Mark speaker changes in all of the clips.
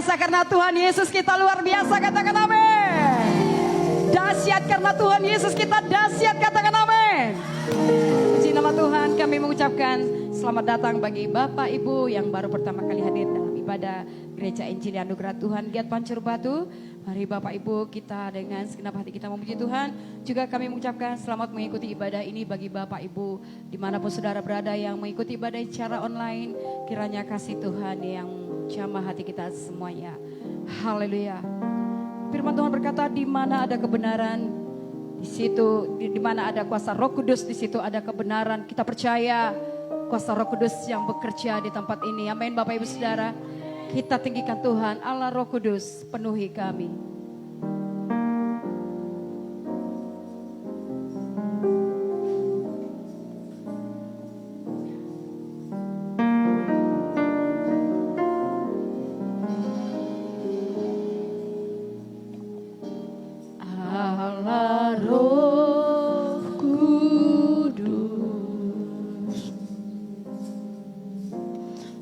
Speaker 1: Karena Tuhan Yesus kita luar biasa, katakan amin. Dahsyat karena Tuhan Yesus kita dahsyat, katakan amin. Puji nama Tuhan, kami mengucapkan selamat datang bagi Bapak Ibu yang baru pertama kali hadir dalam ibadah Gereja Injili Anugerah Tuhan Giat Pancur Batu. Mari Bapak Ibu kita dengan segenap hati kita memuji Tuhan. Juga kami mengucapkan selamat mengikuti ibadah ini bagi Bapak Ibu dimanapun saudara berada yang mengikuti ibadah secara online. Kiranya kasih Tuhan yang jamah hati kita semuanya. Haleluya. Firman Tuhan berkata, di mana ada kebenaran, di situ, di mana ada kuasa Roh Kudus, di situ ada kebenaran. Kita percaya kuasa Roh Kudus yang bekerja di tempat ini. Amin Bapak Ibu Saudara. Kita tinggikan Tuhan, Allah Roh Kudus penuhi kami. Allah Roh Kudus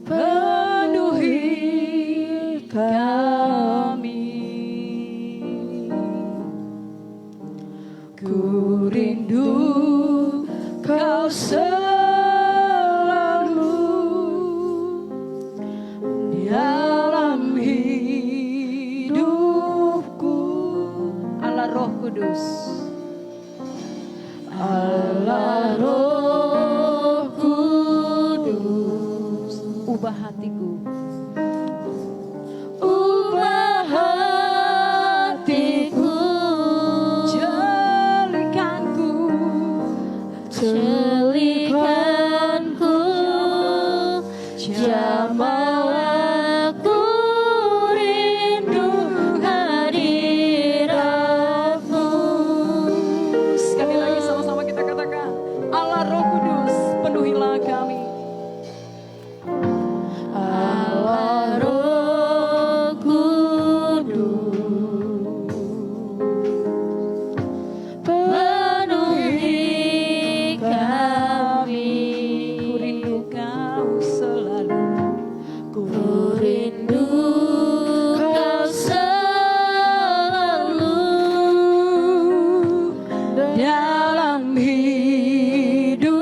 Speaker 1: penuhi kami, ku rindu kau selalu dalam hidupku. Allah Roh Kudus, Allah Roh Kudus, ubah hatiku.
Speaker 2: Celikanku, jamah aku rindu hadiratmu.
Speaker 1: Sekali lagi sama-sama kita katakan, Allah Roh Kudus penuhilah kami.
Speaker 2: Allah Roh Kudus penuhi kami,
Speaker 1: Ku rindu kau selalu,
Speaker 2: ku rindu kau selalu
Speaker 1: dalam hidupku.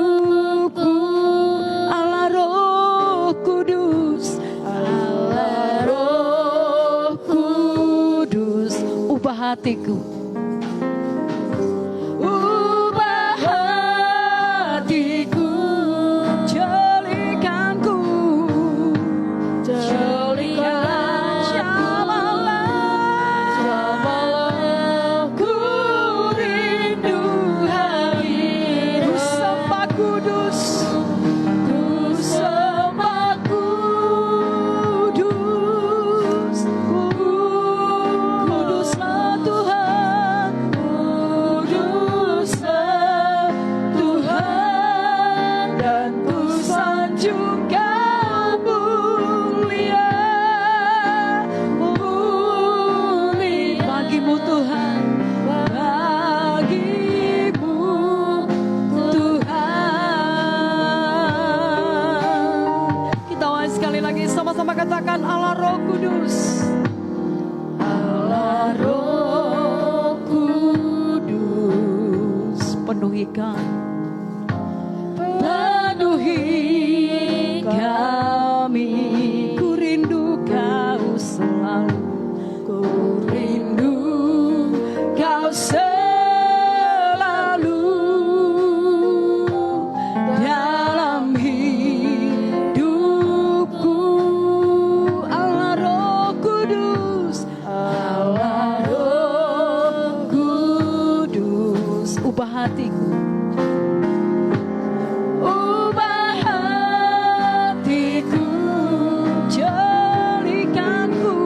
Speaker 1: Allah Roh Kudus,
Speaker 2: Allah Roh
Speaker 1: Kudus, ubah hatiku. Ubah hatiku, jadikanku,
Speaker 2: Jadikanlah
Speaker 1: jamalah, ku rindu hadir. Ku sembah Kudus, ku sembah Kudus, Kuduslah Tuhan, Kuduslah Tuhan, dan ku sanjung Kau mulia, mulia bagimu Tuhan, bagimu Tuhan. Kita ulangi sekali lagi sama-sama katakan, Allah Roh Kudus, Allah Roh Kudus penuhi kami, penuhi kami. Ku rindu kau selalu, ku rindu kau selalu dalam hidupku. Allah Roh Kudus, Allah Roh Kudus, ubah hatiku. Ubah hatiku, jadikanku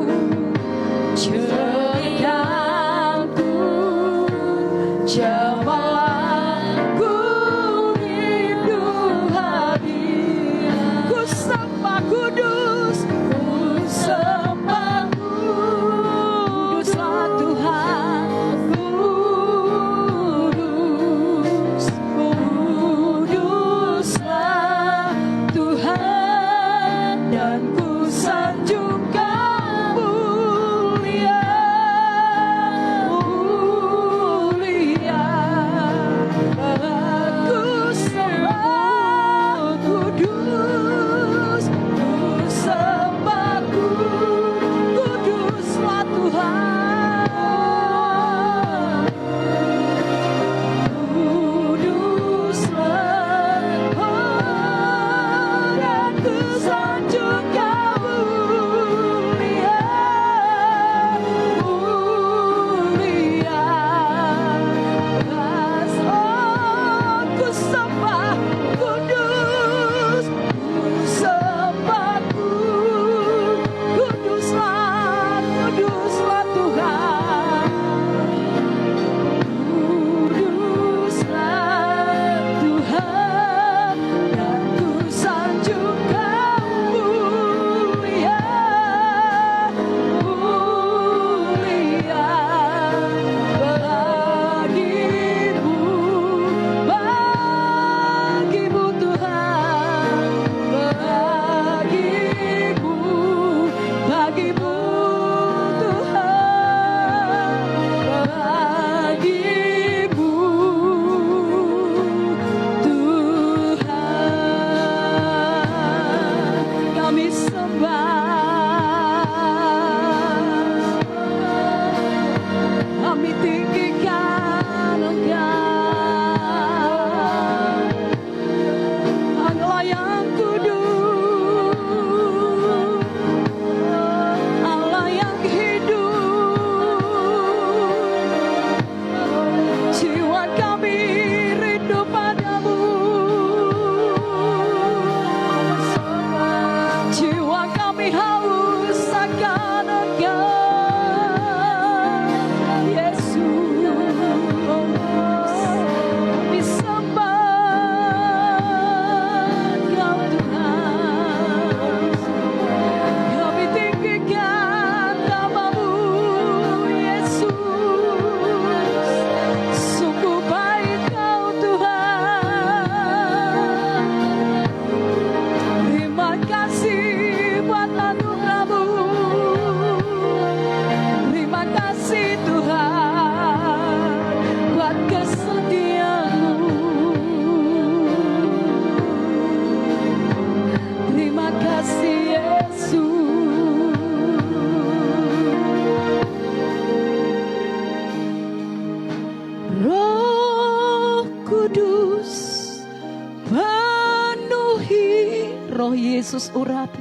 Speaker 1: Yesus urapi.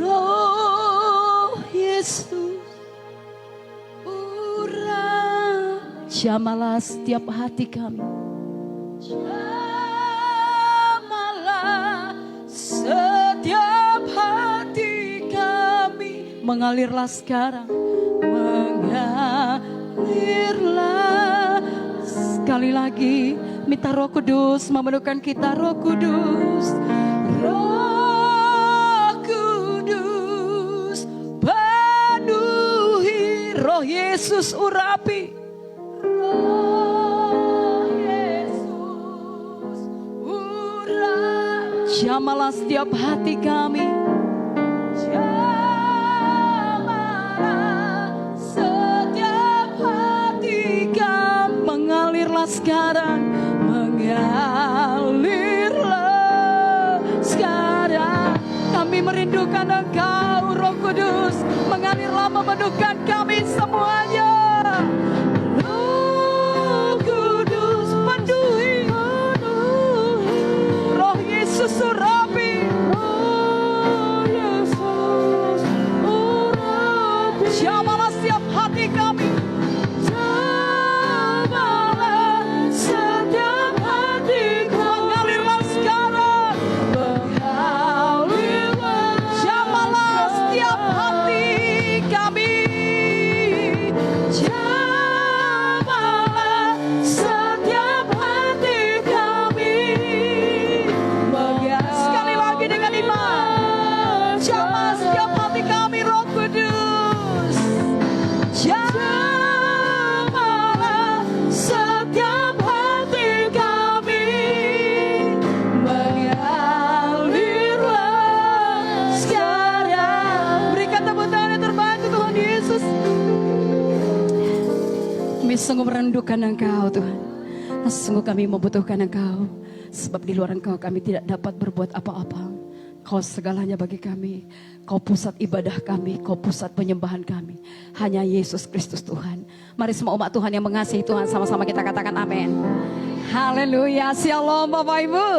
Speaker 1: Roh Yesus urapi. Jamalah setiap hati kami. Jamalah setiap hati kami. Mengalirlah sekarang. Mengalirlah. Sekali lagi minta Roh Kudus memenuhkan kita. Roh Kudus, Roh Kudus penuhi. Roh Yesus urapi. Roh Yesus urapi. Jamalah setiap hati kami. Mengalirlah sekarang, mengalirlah sekarang. Kami merindukan Engkau, Roh Kudus. Mengalirlah memenuhkan kami semuanya. Roh Kudus penuhi. Roh Yesus urapi. Roh Yesus urapi. Jamalah setiap hati kami. Sungguh merindukan Engkau Tuhan. Sungguh kami membutuhkan Engkau. Sebab di luar Engkau kami tidak dapat berbuat apa-apa. Kau segalanya bagi kami. Kau pusat ibadah kami. Kau pusat penyembahan kami. Hanya Yesus Kristus Tuhan. Mari semua umat Tuhan yang mengasihi Tuhan, sama-sama kita katakan amin. Haleluya. Shalom Bapak Ibu.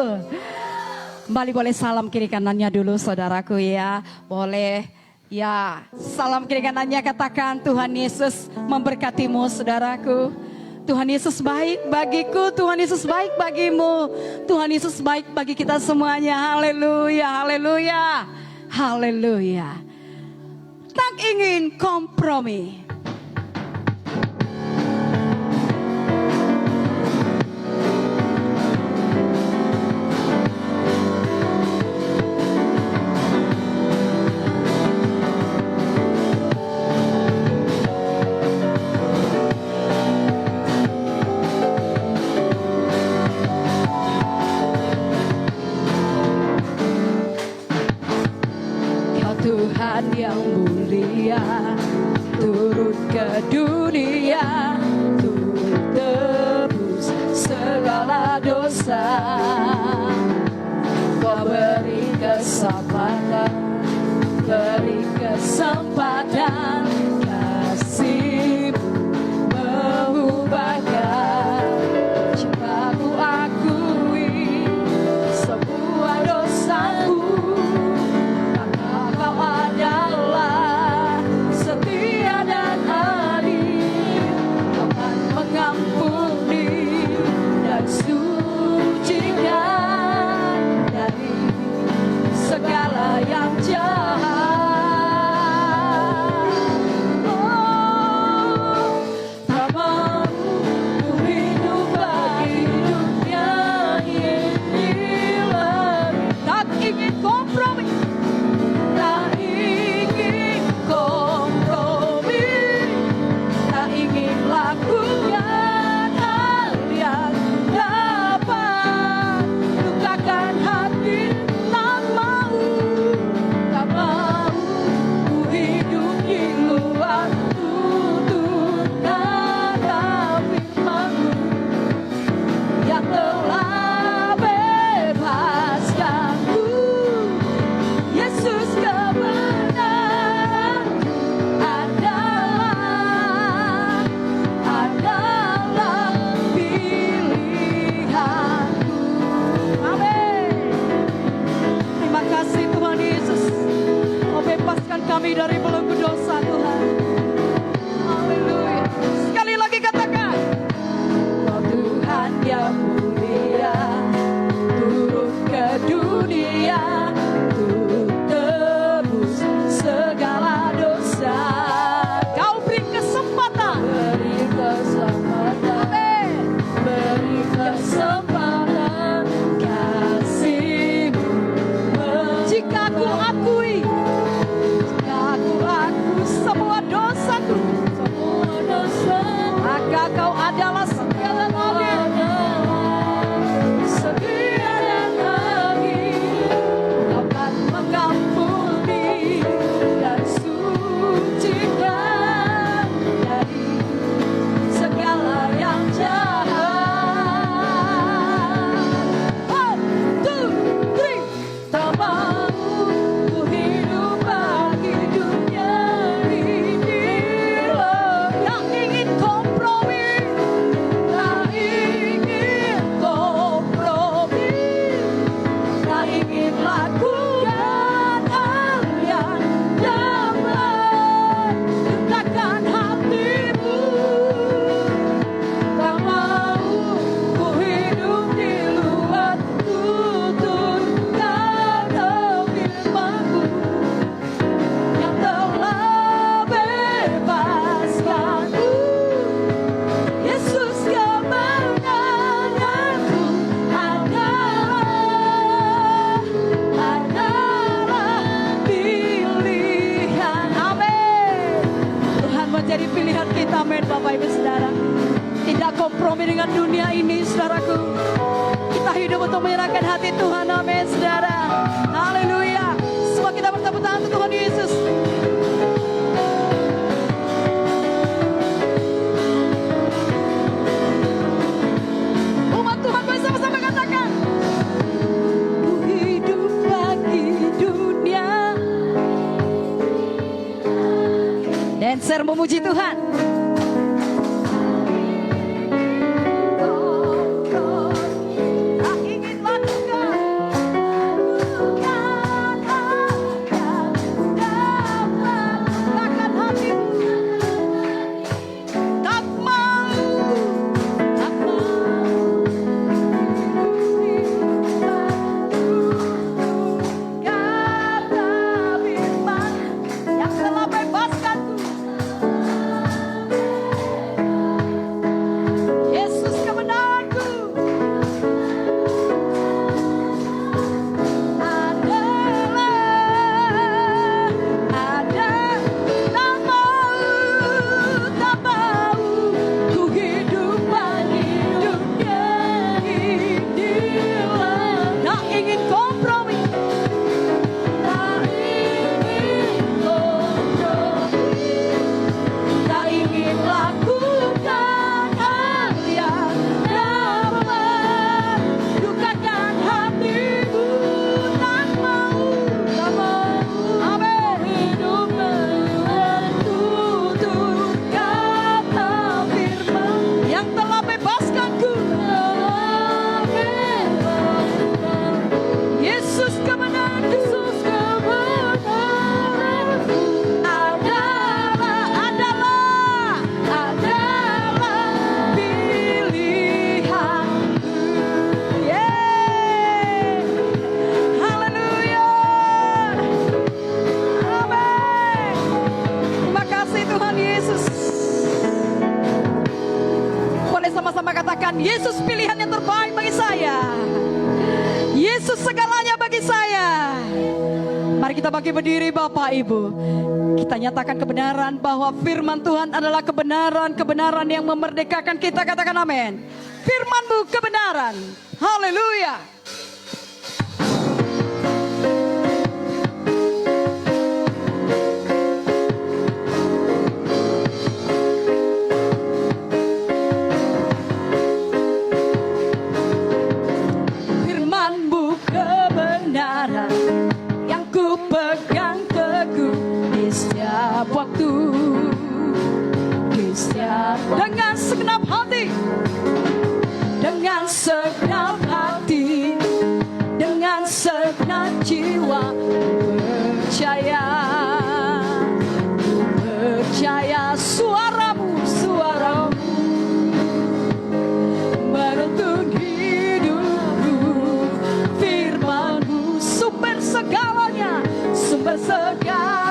Speaker 1: Kembali boleh salam kiri kanannya dulu saudaraku ya. Boleh. Ya, salam kiri kanannya katakan Tuhan Yesus memberkatimu saudaraku. Tuhan Yesus baik bagiku, Tuhan Yesus baik bagimu. Tuhan Yesus baik bagi kita semuanya. Haleluya, haleluya, haleluya. Tak ingin kompromi. Tuhan yang mulia turun ke dunia untuk tebus segala dosa. Kau beri kesempatan, beri kesempatan, kasih-Mu mengubahkan. Cinta-Ku akui semua dosaku. Segala yang jahat Tuhan kita, amin Bapak Ibu Saudara. Tidak kompromi dengan dunia ini saudaraku. Kita hidup untuk menyerahkan hati Tuhan, amin saudara. Haleluya. Semua kita bertepuk tangan untuk Tuhan Yesus. Umat Tuhan bersama-sama katakan, ku hidup bagi dunia. Dancer memuji Tuhan. Yesus pilihan yang terbaik bagi saya. Yesus segalanya bagi saya. Mari kita bagi berdiri Bapak Ibu. Kita nyatakan kebenaran bahwa firman Tuhan adalah kebenaran yang memerdekakan kita. Katakan amin. Firman-Mu kebenaran. Haleluya. Waktu di setiap dengan segenap hati, dengan segenap hati, dengan segenap jiwa, percaya, percaya suaramu menuntun hidupku. Firman-Mu sumber segalanya, sumber segalanya.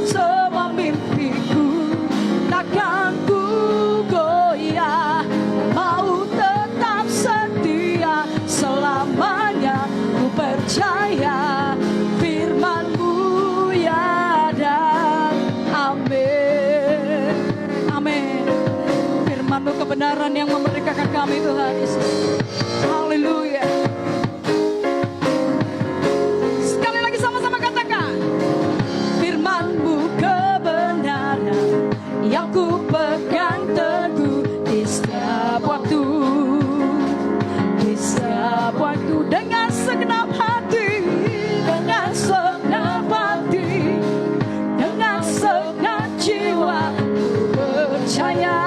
Speaker 1: Semua mimpiku takkan ku goyah, mau tetap setia selamanya. Ku percaya firman-Mu ya dan amin. Amin. Firman-Mu kebenaran yang memerdekakan kami Tuhan Yesus. Haleluya. Sekali lagi sama-sama katakan, kebenaran yang ku pegang teguh di setiap waktu, dengan segenap hati, dengan segenap hati, dengan segenap jiwa. Ku percaya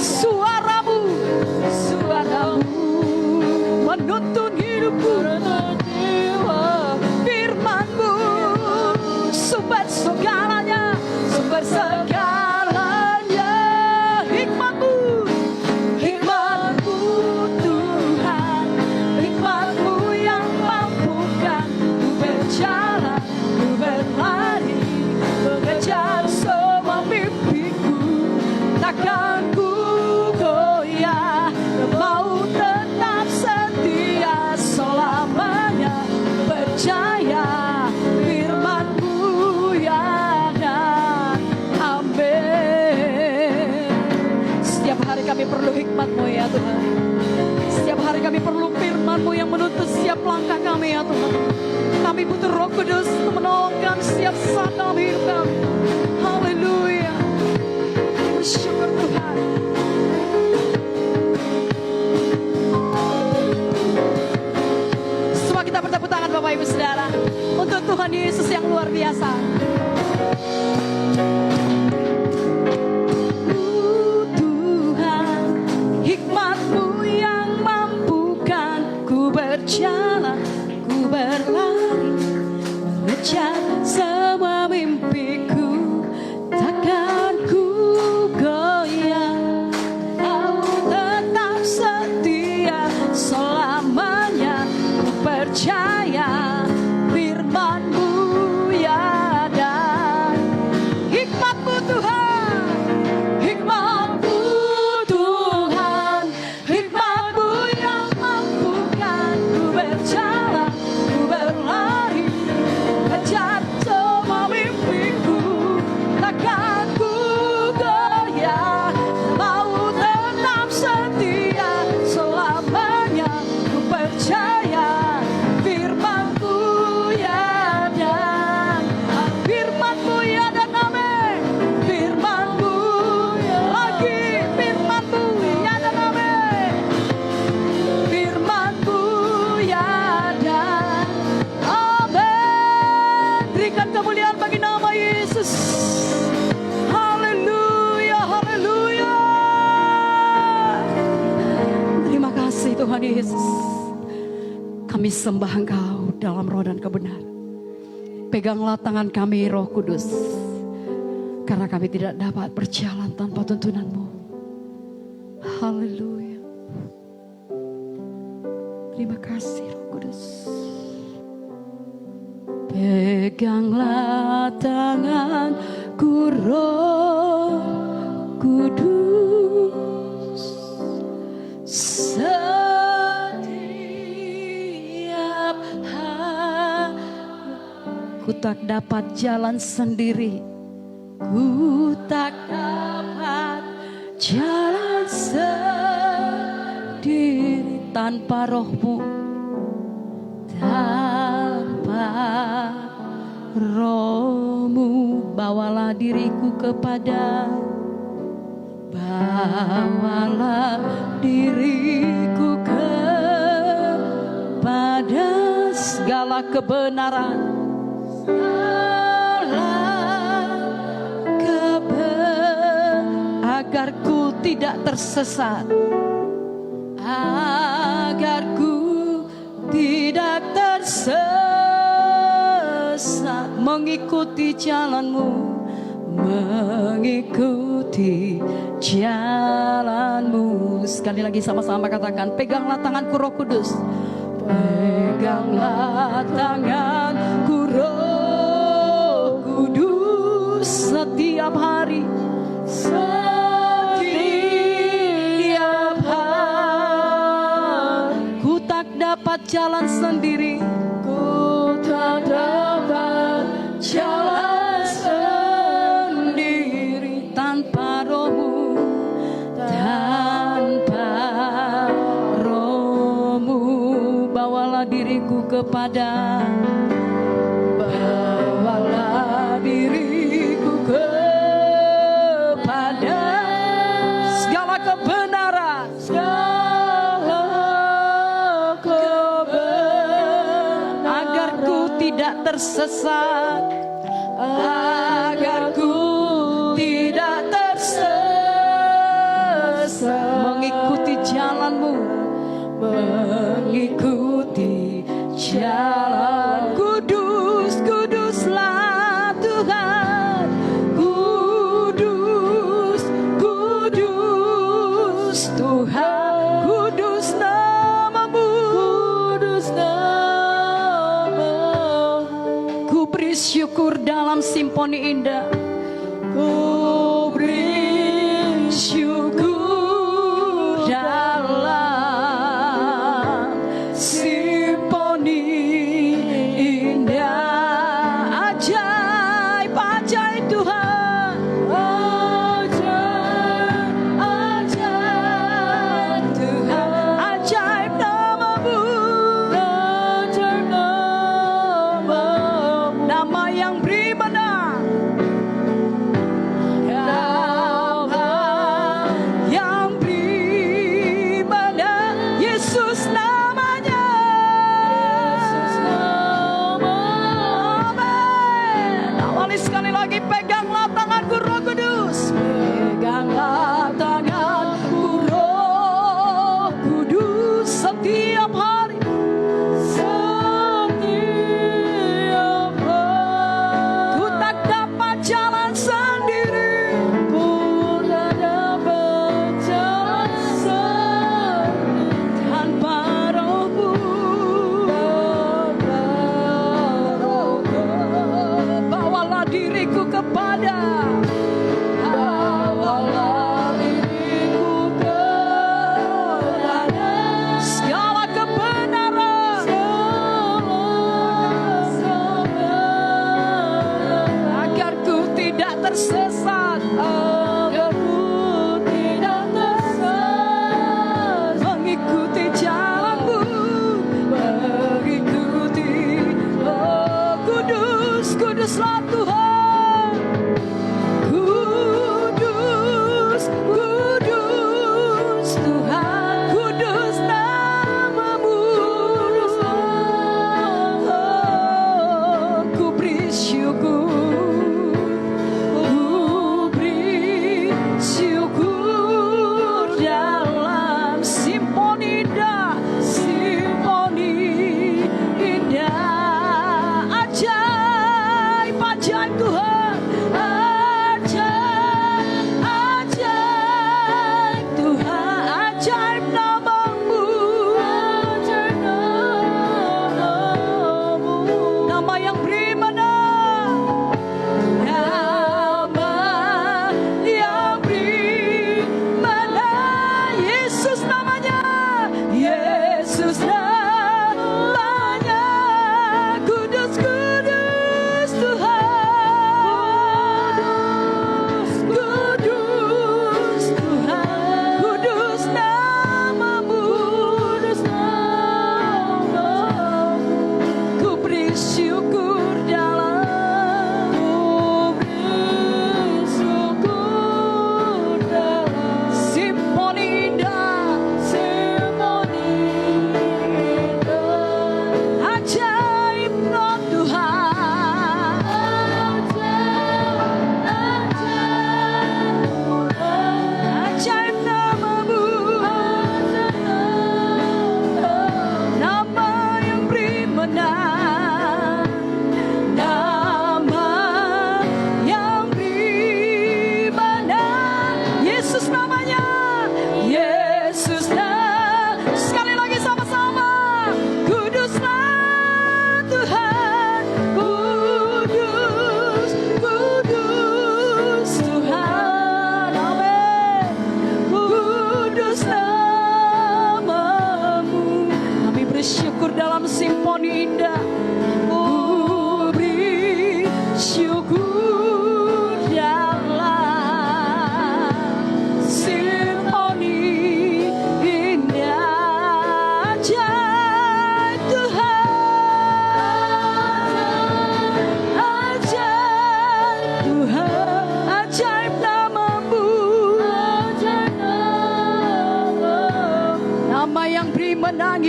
Speaker 1: suaramu, suara takkan ku goyah, mau tetap setia selamanya, percaya firman-Mu ya dan amin. Setiap hari kami perlu hikmat-Mu ya Tuhan. Setiap hari kami perlu firman-Mu yang menuntun setiap langkah kami ya Tuhan. Kami butuh Roh Kudus untuk menolong kami setiap saat dalam hidup kami. Haleluya. Bersyukur Tuhan. Semua kita bertepuk tangan Bapak Ibu Saudara untuk Tuhan Yesus yang luar biasa. Tuhan, hikmat-Mu yang mampukan ku berjalan, ku berlari, mengejar semua mimpiku, takkan ku goyah, kau tetap setia selamanya, ku percaya firman-Mu ya dan hikmat-Mu Tuhan, hikmat-Mu Tuhan, hikmat-Mu yang mampukan ku berjalan, ku berlari, kejar semua mimpiku, takkan ku goyah, mau tetap setia selamanya, ku percaya firman-Mu ya dan firman-Mu ya dan amin, firman-Mu lagi, firman-Mu ya dan amin, firman-Mu ya dan amin. Berikan kemuliaan bagi nama Yesus. Haleluya, haleluya. Terima kasih Tuhan Yesus. Kami sembah Engkau dalam roh dan kebenaran. Peganglah tangan kami Roh Kudus, karena kami tidak dapat berjalan tanpa tuntunan-Mu. Haleluya. Terima kasih Roh Kudus. Peganglah tanganku Roh Kudus, setiap hari ku tak dapat jalan sendiri, ku tak dapat jalan sendiri tanpa Roh-Mu, tanpa Roh-Mu. Bawalah diriku bawalah diriku kepada segala kebenaran, agar ku tidak tersesat, agar ku tidak tersesat, mengikuti jalan-Mu, mengikuti jalan-Mu. Sekali lagi sama-sama katakan, peganglah tanganku Roh Kudus, peganglah tanganku Roh Kudus, setiap hari, setiap hari. Ku tak dapat jalan sendiri, ku tak dapat jalan sendiri tanpa Roh-Mu, tanpa Roh-Mu. Bawalah diriku bawalah diriku kepada segala kebenaran, agar ku tidak tersesat, agar ku tidak tersesat, mengikuti jalan-Mu, mengikuti jalan. Kudus, kuduslah Tuhan, kudus, kudus Tuhan, kudus nama-Mu, kudus nama. Ku beri syukur dalam simponi indah, ku beri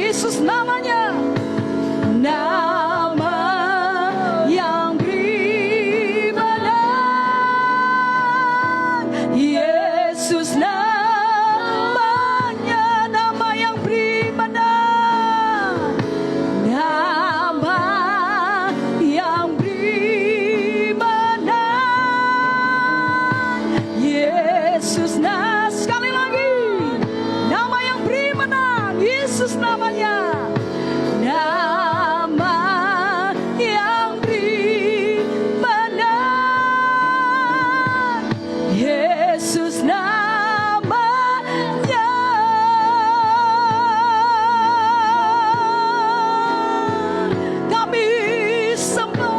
Speaker 1: Yesus namanya, nama yang beri menang. Yesus namanya, nama yang beri menang. Nama yang beri menang. Yesus sekali lagi, nama yang beri menang. Yesus namanya, nama yang beri menang. Yesus namanya. Kami sembah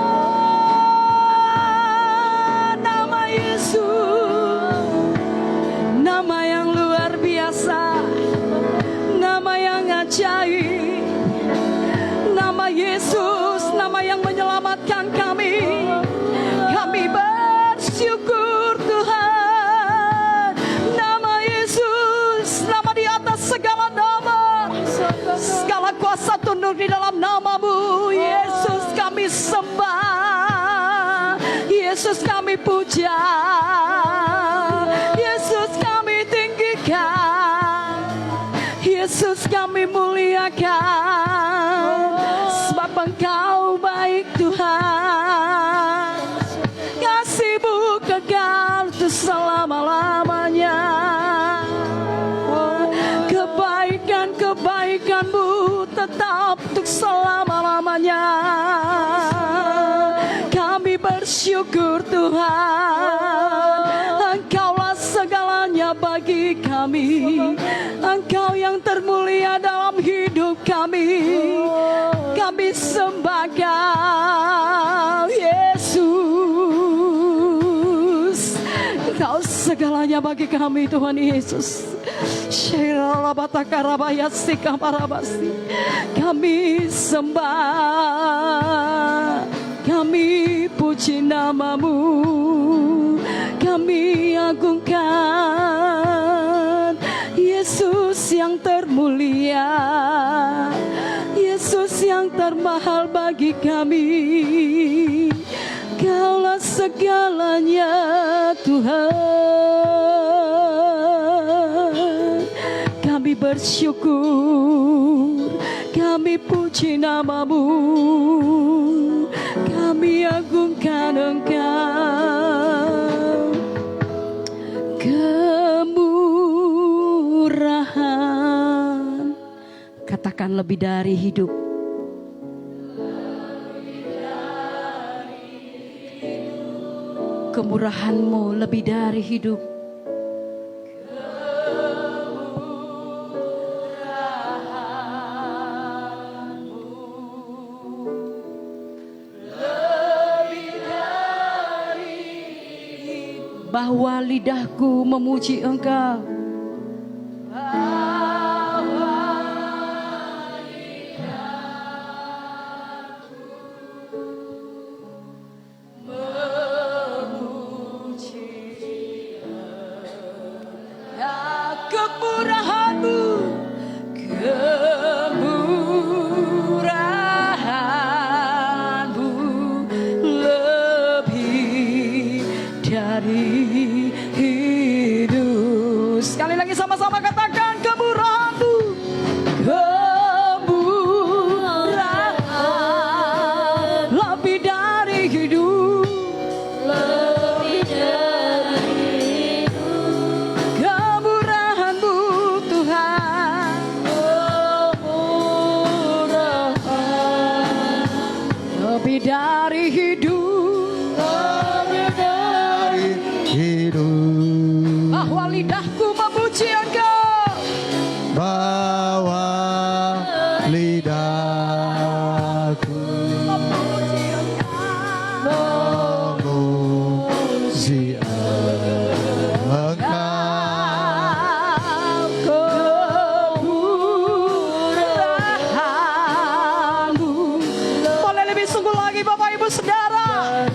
Speaker 1: nama Yesus, nama yang luar biasa, nama yang ajaib, nama Yesus, nama yang menyelamatkan kami. Kami bersyukur Tuhan, nama Yesus, nama di atas segala nama. Segala kuasa tunduk di dalam namamu. Yesus kami sembah, Yesus kami puja, Yesus kami tinggikan, Yesus kami muliakan. Sebab Engkau baik Tuhan, kasih-Mu kekal untuk selama-lamanya. Kebaikan-kebaikan-Mu tetap untuk selama-lamanya. Kami bersyukur Tuhan, Engkaulah segalanya bagi kami. Engkau yang termulia dalam hidup kami. Kami sembah Kau Yesus, Engkau segalanya bagi kami Tuhan Yesus. Kami sembah, kami puji namamu, kami agungkan Yesus yang termulia, Yesus yang termahal bagi kami. Kaulah segalanya Tuhan. Kami bersyukur, kami puji namamu, kami agungkan Engkau. Kemurahan, katakan lebih dari hidup. Kemurahan-Mu lebih dari hidup. Bahwa lidahku memuji Engkau. Kemurahan-Mu, kemurahan-Mu lebih dari hidup. Sekali lagi sama-sama katakan kemurahan-Mu, kemurahan lebih dari hidup. Lebih dari hidup, lebih dari hidup. Bahwa lidahku memuji Engkau, bahwa lidahku memuji Engkau, memuji Engkau. Boleh lebih sungguh lagi Bapak Ibu Saudara,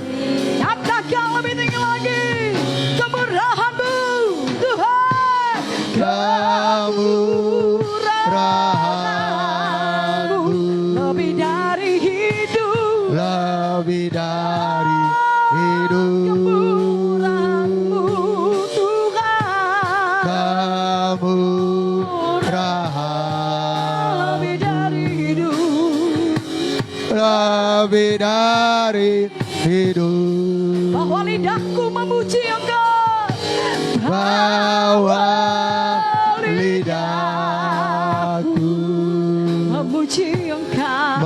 Speaker 1: nyatakan lebih tinggi lagi kemurahan-Mu Tuhan. Kemurahan
Speaker 3: lebih dari hidup.
Speaker 1: Kemurahan-Mu Tuhan,
Speaker 3: Kemurahan
Speaker 1: lebih dari hidup.
Speaker 3: lebih dari hidup.
Speaker 1: Bahwa lidahku memuji Engkau,
Speaker 3: Bawa lidahku
Speaker 1: memuji Engkau.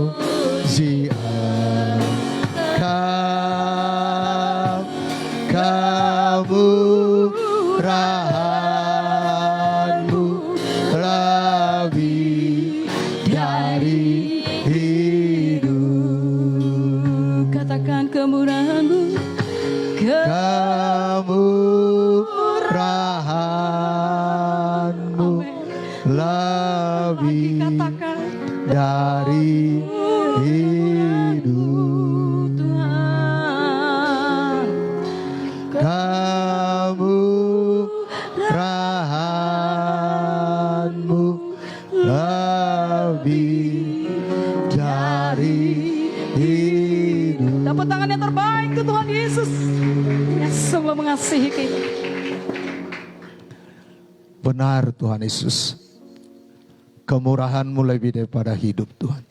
Speaker 3: memuji Engkau, kemurahan-Mu lebih dari hidup.
Speaker 1: Katakan kemurahan-Mu,
Speaker 3: Kemurahan-Mu lebih
Speaker 1: katakan
Speaker 3: dari hidup.
Speaker 1: Tuhan.
Speaker 3: Kemurahan-Mu lebih dari hidup.
Speaker 1: Dapat tangan yang terbaik ke Tuhan Yesus yang sungguh mengasihi kita.
Speaker 3: Benar Tuhan Yesus, kemurahan-Mu lebih daripada hidup Tuhan.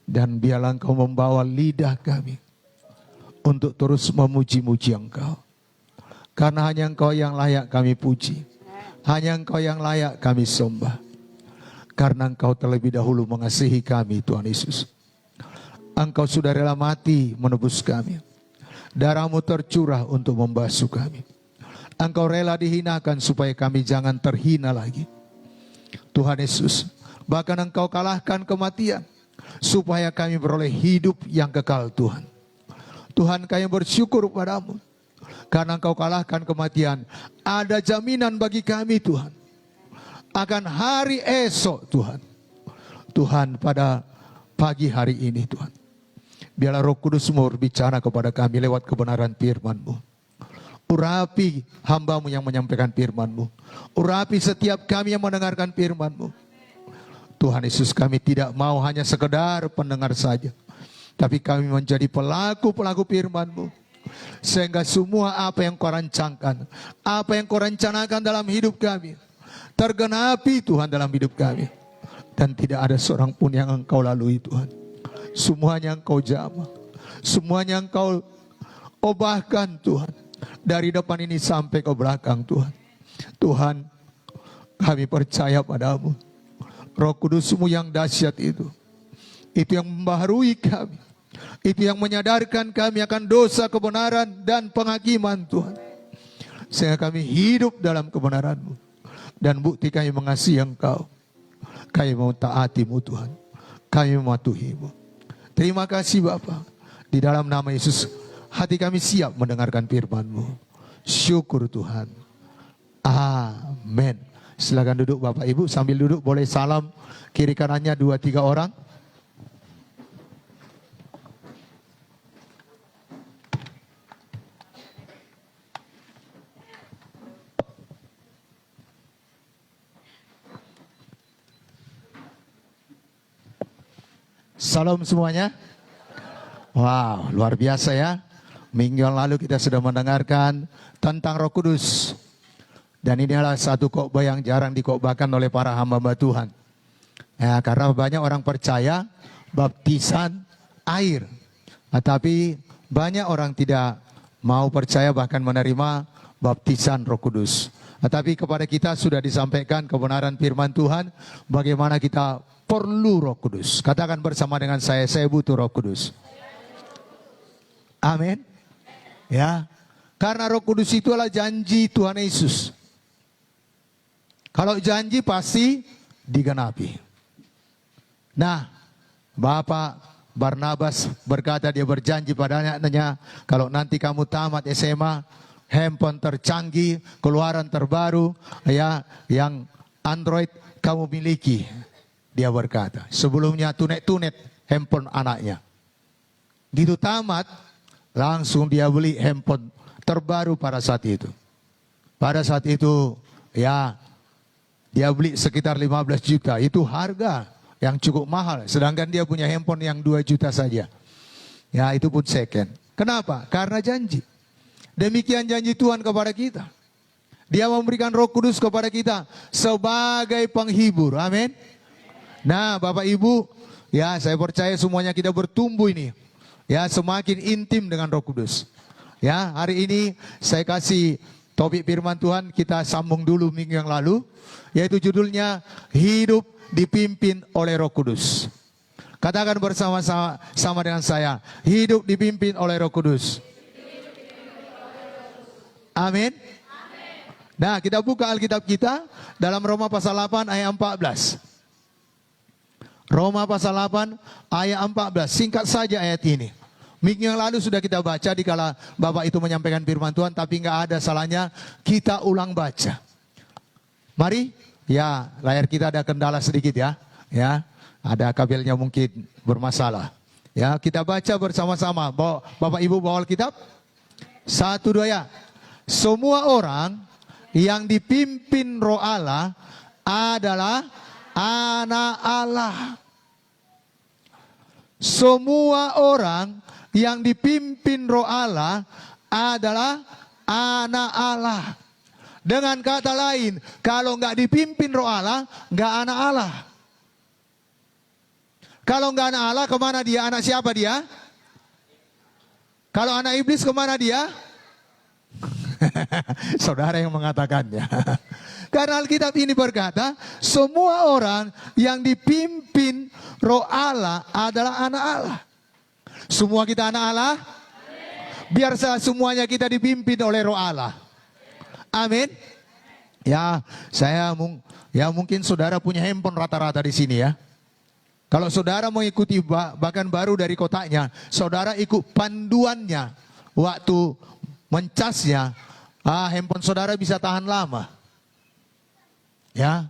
Speaker 3: Dan biarlah Engkau membawa lidah kami untuk terus memuji-muji Engkau. Karena hanya Engkau yang layak kami puji. Hanya Engkau yang layak kami sembah. Karena Engkau terlebih dahulu mengasihi kami Tuhan Yesus. Engkau sudah rela mati menebus kami. Darah-Mu tercurah untuk membasuh kami. Engkau rela dihinakan supaya kami jangan terhina lagi. Tuhan Yesus, bahkan Engkau kalahkan kematian supaya kami beroleh hidup yang kekal Tuhan. Tuhan, kami bersyukur padamu karena Engkau kalahkan kematian. Ada jaminan bagi kami Tuhan akan hari esok Tuhan. Tuhan, pada pagi hari ini Tuhan, biarlah Roh Kudus-Mu berbicara kepada kami lewat kebenaran firman-Mu. Urapi hamba-Mu yang menyampaikan firman-Mu. Urapi setiap kami yang mendengarkan firman-Mu. Tuhan Yesus, kami tidak mau hanya sekedar pendengar saja, tapi kami menjadi pelaku-pelaku firman-Mu. Sehingga semua apa yang Kau rancangkan, apa yang Kau rencanakan dalam hidup kami, tergenapi Tuhan dalam hidup kami. Dan tidak ada seorang pun yang Engkau lalui Tuhan. Semuanya Engkau jamah. Semuanya Engkau obahkan Tuhan. Dari depan ini sampai ke belakang Tuhan. Tuhan, kami percaya padamu. Roh Kudus-Mu yang dahsyat itu yang membaharui kami. Itu yang menyadarkan kami akan dosa, kebenaran, dan penghakiman Tuhan. Sehingga kami hidup dalam kebenaran-Mu. Dan bukti kami mengasihi Engkau. Kami mau taati-Mu Tuhan. Kami mematuhi-Mu. Terima kasih Bapa. Di dalam nama Yesus, hati kami siap mendengarkan firman-Mu. Syukur Tuhan. Amin. Silakan duduk Bapak Ibu. Sambil duduk boleh salam kiri kanannya 2-3 orang. Salam semuanya. Wow, luar biasa ya. Minggu yang lalu kita sudah mendengarkan tentang Roh Kudus. Dan ini adalah satu khotbah yang jarang dikhotbahkan oleh para hamba-hamba Tuhan. Ya, karena banyak orang percaya baptisan air. Tapi banyak orang tidak mau percaya bahkan menerima baptisan Roh Kudus. Tapi kepada kita sudah disampaikan kebenaran firman Tuhan. Bagaimana kita perlu Roh Kudus. Katakan bersama dengan saya butuh Roh Kudus. Amin. Ya, karena Roh Kudus itu adalah janji Tuhan Yesus. Kalau janji pasti digenapi. Nah, Bapak Barnabas berkata, dia berjanji pada anaknya, kalau nanti kamu tamat SMA, handphone tercanggih, keluaran terbaru, ya, yang Android kamu miliki. Dia berkata, sebelumnya tunet-tunet handphone anaknya. Gitu tamat, langsung dia beli handphone terbaru pada saat itu. Pada saat itu, ya, dia beli sekitar 15 juta. Itu harga yang cukup mahal. Sedangkan dia punya handphone yang 2 juta saja. Ya itu pun second. Kenapa? Karena janji. Demikian janji Tuhan kepada kita. Dia memberikan Roh Kudus kepada kita sebagai penghibur. Amin. Nah Bapak Ibu, ya saya percaya semuanya kita bertumbuh ini. Ya semakin intim dengan Roh Kudus. Ya hari ini saya kasih topik firman Tuhan, kita sambung dulu minggu yang lalu, yaitu judulnya Hidup Dipimpin oleh Roh Kudus. Katakan bersama-sama dengan saya, hidup dipimpin oleh Roh Kudus. Amin. Nah kita buka Alkitab kita dalam Roma pasal 8 ayat 14. Roma pasal 8 ayat 14, singkat saja ayat ini. Minggu yang lalu sudah kita baca dikala Bapak itu menyampaikan firman Tuhan, tapi nggak ada salahnya kita ulang baca. Mari, ya layar kita ada kendala sedikit ya, ada kabelnya mungkin bermasalah. Ya kita baca bersama-sama. Bapak Ibu bawa Alkitab. 1, 2 ya. Semua orang yang dipimpin Roh Allah adalah anak Allah. Semua orang yang dipimpin Roh Allah adalah anak Allah. Dengan kata lain, kalau nggak dipimpin Roh Allah, nggak anak Allah. Kalau nggak anak Allah, kemana dia? Anak siapa dia? Kalau anak iblis, kemana dia? Saudara yang mengatakannya. Karena Alkitab ini berkata, semua orang yang dipimpin Roh Allah adalah anak Allah. Semua kita anak Allah. Biar semuanya kita dipimpin oleh Roh Allah. Amin. Ya, mungkin saudara punya handphone rata-rata di sini ya. Kalau saudara mengikuti bahkan baru dari kotaknya, saudara ikut panduannya waktu mencasnya, handphone saudara bisa tahan lama. Ya.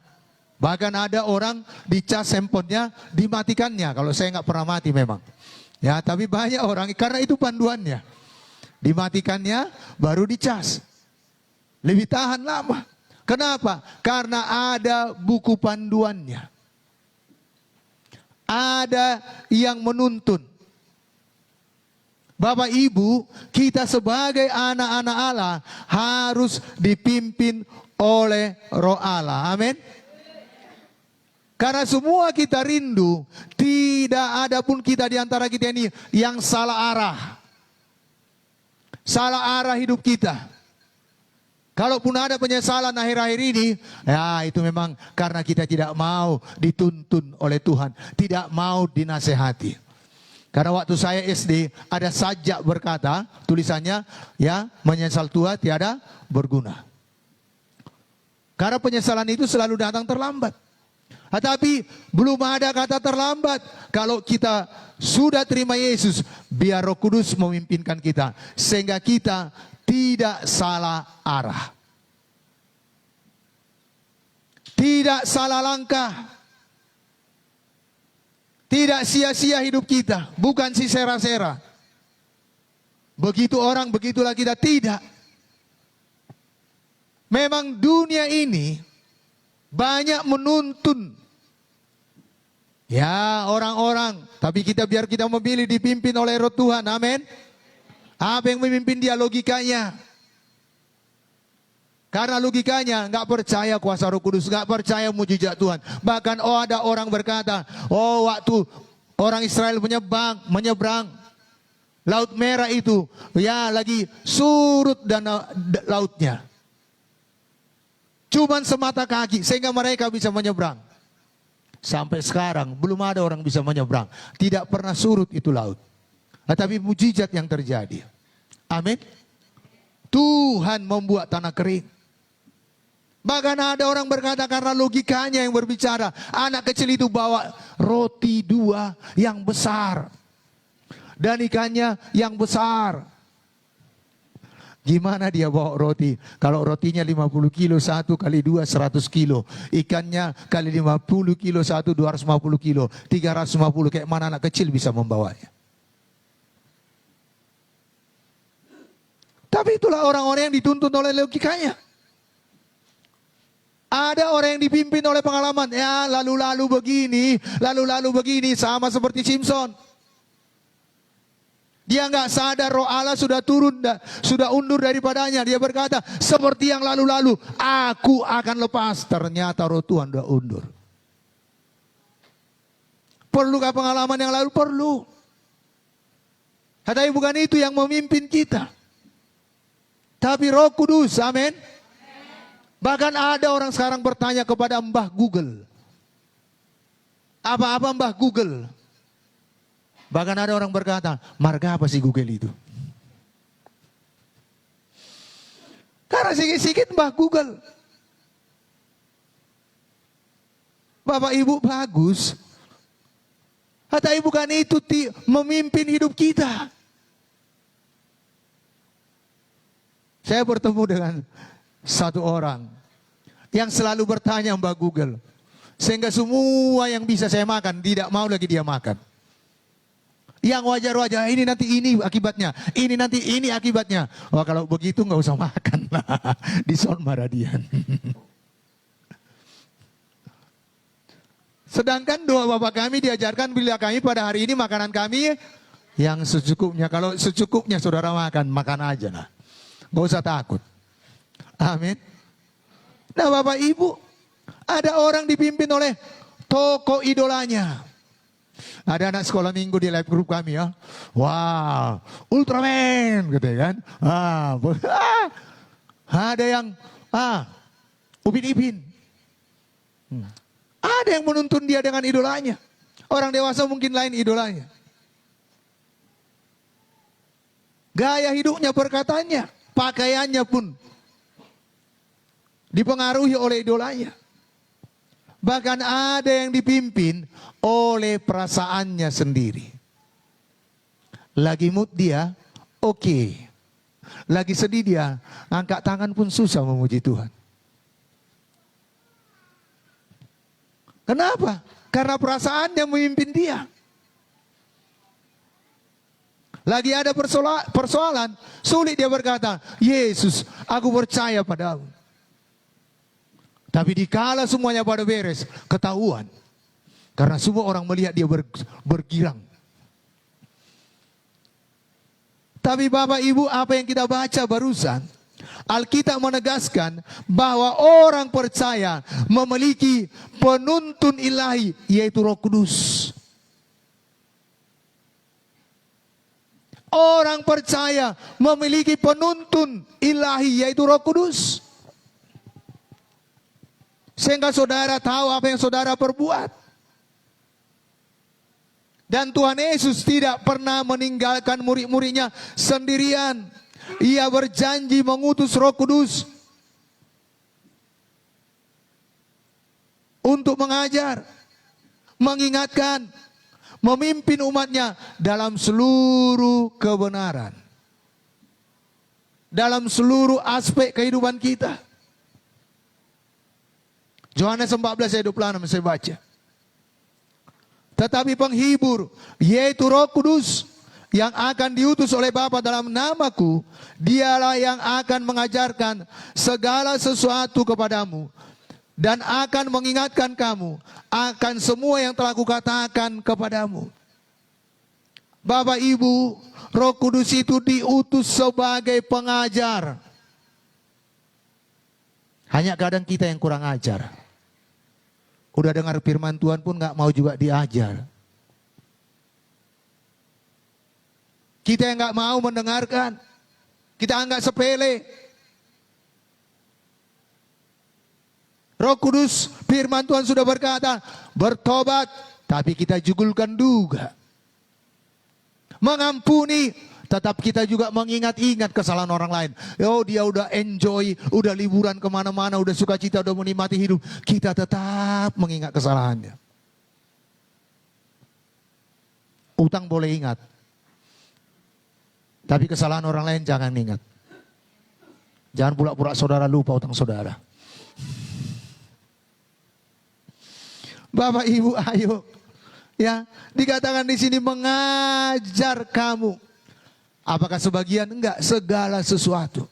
Speaker 3: Bahkan ada orang dicas handphonenya, dimatikannya. Kalau saya nggak pernah mati memang. Ya, tapi banyak orang karena itu panduannya. Dimatikannya baru dicas. Lebih tahan lama. Kenapa? Karena ada buku panduannya. Ada yang menuntun. Bapak Ibu, kita sebagai anak-anak Allah harus dipimpin oleh Roh Allah. Amin. Karena semua kita rindu, tidak ada pun kita di antara kita ini yang salah arah. Salah arah hidup kita. Kalaupun ada penyesalan akhir-akhir ini, ya itu memang karena kita tidak mau dituntun oleh Tuhan. Tidak mau dinasehati. Karena waktu saya SD, ada sajak berkata, tulisannya, ya menyesal tua tiada berguna. Karena penyesalan itu selalu datang terlambat. Tetapi belum ada kata terlambat. Kalau kita sudah terima Yesus, biar Roh Kudus memimpinkan kita. Sehingga kita tidak salah arah. Tidak salah langkah. Tidak sia-sia hidup kita. Bukan si sera-sera. Begitu orang, begitulah kita. Tidak. Memang dunia ini banyak menuntun. Ya orang-orang. Tapi biar kita memilih dipimpin oleh Roh Tuhan. Amin. Apa yang memimpin dia? Logikanya. Karena logikanya nggak percaya kuasa Roh Kudus, nggak percaya mujizat Tuhan. Bahkan ada orang berkata, waktu orang Israel menyeberang Laut Merah itu, ya lagi surut dan lautnya. Cuman semata kaki sehingga mereka bisa menyeberang. Sampai sekarang belum ada orang bisa menyeberang. Tidak pernah surut itu laut. Tetapi mujizat yang terjadi. Amin. Tuhan membuat tanah kering. Bahkan ada orang berkata karena logikanya yang berbicara. Anak kecil itu bawa roti 2 yang besar. Dan ikannya yang besar. Gimana dia bawa roti? Kalau rotinya 50 kilo, 1 kali 2, 100 kilo. Ikannya kali 50 kilo, 1, 250 kilo. 350, kayak mana anak kecil bisa membawanya? Tapi itulah orang-orang yang dituntun oleh logikanya. Ada orang yang dipimpin oleh pengalaman. Ya lalu-lalu begini, sama seperti Simpson. Dia nggak sadar roh Allah sudah turun, sudah undur daripadanya. Dia berkata, seperti yang lalu-lalu, aku akan lepas. Ternyata roh Tuhan sudah undur. Perlukah pengalaman yang lalu? Perlu. Tetapi bukan itu yang memimpin kita. Tapi Roh Kudus, amin. Bahkan ada orang sekarang bertanya kepada Mbah Google. Apa-apa Mbah Google? Bahkan ada orang berkata, marga apa sih Google itu? Karena sikit-sikit Mbah Google. Bapak Ibu bagus. Tapi bukan itu memimpin hidup kita. Saya bertemu dengan satu orang yang selalu bertanya Mbak Google. Sehingga semua yang bisa saya makan, tidak mau lagi dia makan. Yang wajar-wajar, ini nanti ini akibatnya. Ini nanti ini akibatnya. Wah kalau begitu nggak usah makan lah. Dison maradian. Sedangkan doa Bapak kami diajarkan bila kami pada hari ini makanan kami yang secukupnya. Kalau secukupnya saudara makan aja lah. Gak usah takut. Amin. Nah Bapak Ibu, ada orang dipimpin oleh tokoh idolanya. Ada anak sekolah minggu di live group kami ya. Wah, Ultraman gitu kan. Ada yang Upin Ipin. Ada yang menuntun dia dengan idolanya. Orang dewasa mungkin lain idolanya. Gaya hidupnya, perkataannya, pakaiannya pun dipengaruhi oleh idolanya. Bahkan ada yang dipimpin oleh perasaannya sendiri. Lagi mood dia, oke. Lagi sedih dia, angkat tangan pun susah memuji Tuhan. Kenapa? Karena perasaan yang memimpin dia. Lagi ada persoalan, sulit dia berkata, Yesus, aku percaya padamu. Tapi dikala semuanya pada beres, ketahuan. Karena semua orang melihat dia bergirang. Tapi Bapak Ibu, apa yang kita baca barusan, Alkitab menegaskan bahwa orang percaya memiliki penuntun ilahi, yaitu Roh Kudus. Orang percaya memiliki penuntun ilahi, yaitu Roh Kudus. Sehingga saudara tahu apa yang saudara perbuat. Dan Tuhan Yesus tidak pernah meninggalkan murid-muridnya sendirian. Ia berjanji mengutus Roh Kudus untuk mengajar, mengingatkan, memimpin umatnya dalam seluruh kebenaran. Dalam seluruh aspek kehidupan kita. Yohanes 14 ayat 26 saya baca. Tetapi penghibur, yaitu Roh Kudus, yang akan diutus oleh Bapa dalam namaku, dialah yang akan mengajarkan segala sesuatu kepadamu dan akan mengingatkan kamu akan semua yang telah kukatakan kepadamu. Bapak Ibu, Roh Kudus itu diutus sebagai pengajar. Hanya kadang kita yang kurang ajar. Udah dengar firman Tuhan pun gak mau juga diajar. Kita yang gak mau mendengarkan. Kita anggap sepele. Roh Kudus, firman Tuhan sudah berkata, bertobat, tapi kita jugulkan juga. Mengampuni, tetap kita juga mengingat-ingat kesalahan orang lain. Oh dia udah enjoy, udah liburan kemana-mana, udah sukacita, udah menikmati hidup. Kita tetap mengingat kesalahannya. Utang boleh ingat. Tapi kesalahan orang lain jangan ingat. Jangan pura-pura saudara lupa utang saudara. Bapak Ibu ayo. Ya, dikatakan di sini mengajar kamu. Apakah sebagian? Enggak, segala sesuatu.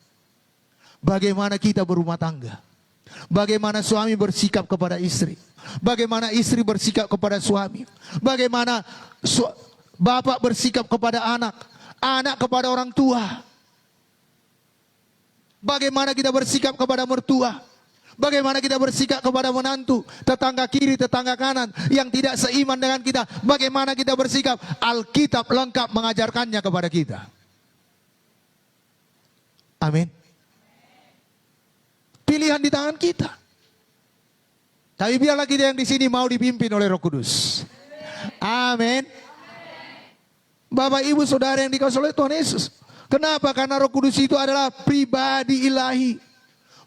Speaker 3: Bagaimana kita berumah tangga. Bagaimana suami bersikap kepada istri. Bagaimana istri bersikap kepada suami. Bagaimana bapak bersikap kepada anak. Anak kepada orang tua. Bagaimana kita bersikap kepada mertua. Bagaimana kita bersikap kepada menantu, tetangga kiri, tetangga kanan yang tidak seiman dengan kita. Bagaimana kita bersikap. Alkitab lengkap mengajarkannya kepada kita. Amin. Pilihan di tangan kita. Tapi biarlah kita yang di sini mau dipimpin oleh Roh Kudus. Amin. Bapak, Ibu, Saudara yang dikasihi oleh Tuhan Yesus. Kenapa? Karena Roh Kudus itu adalah pribadi ilahi.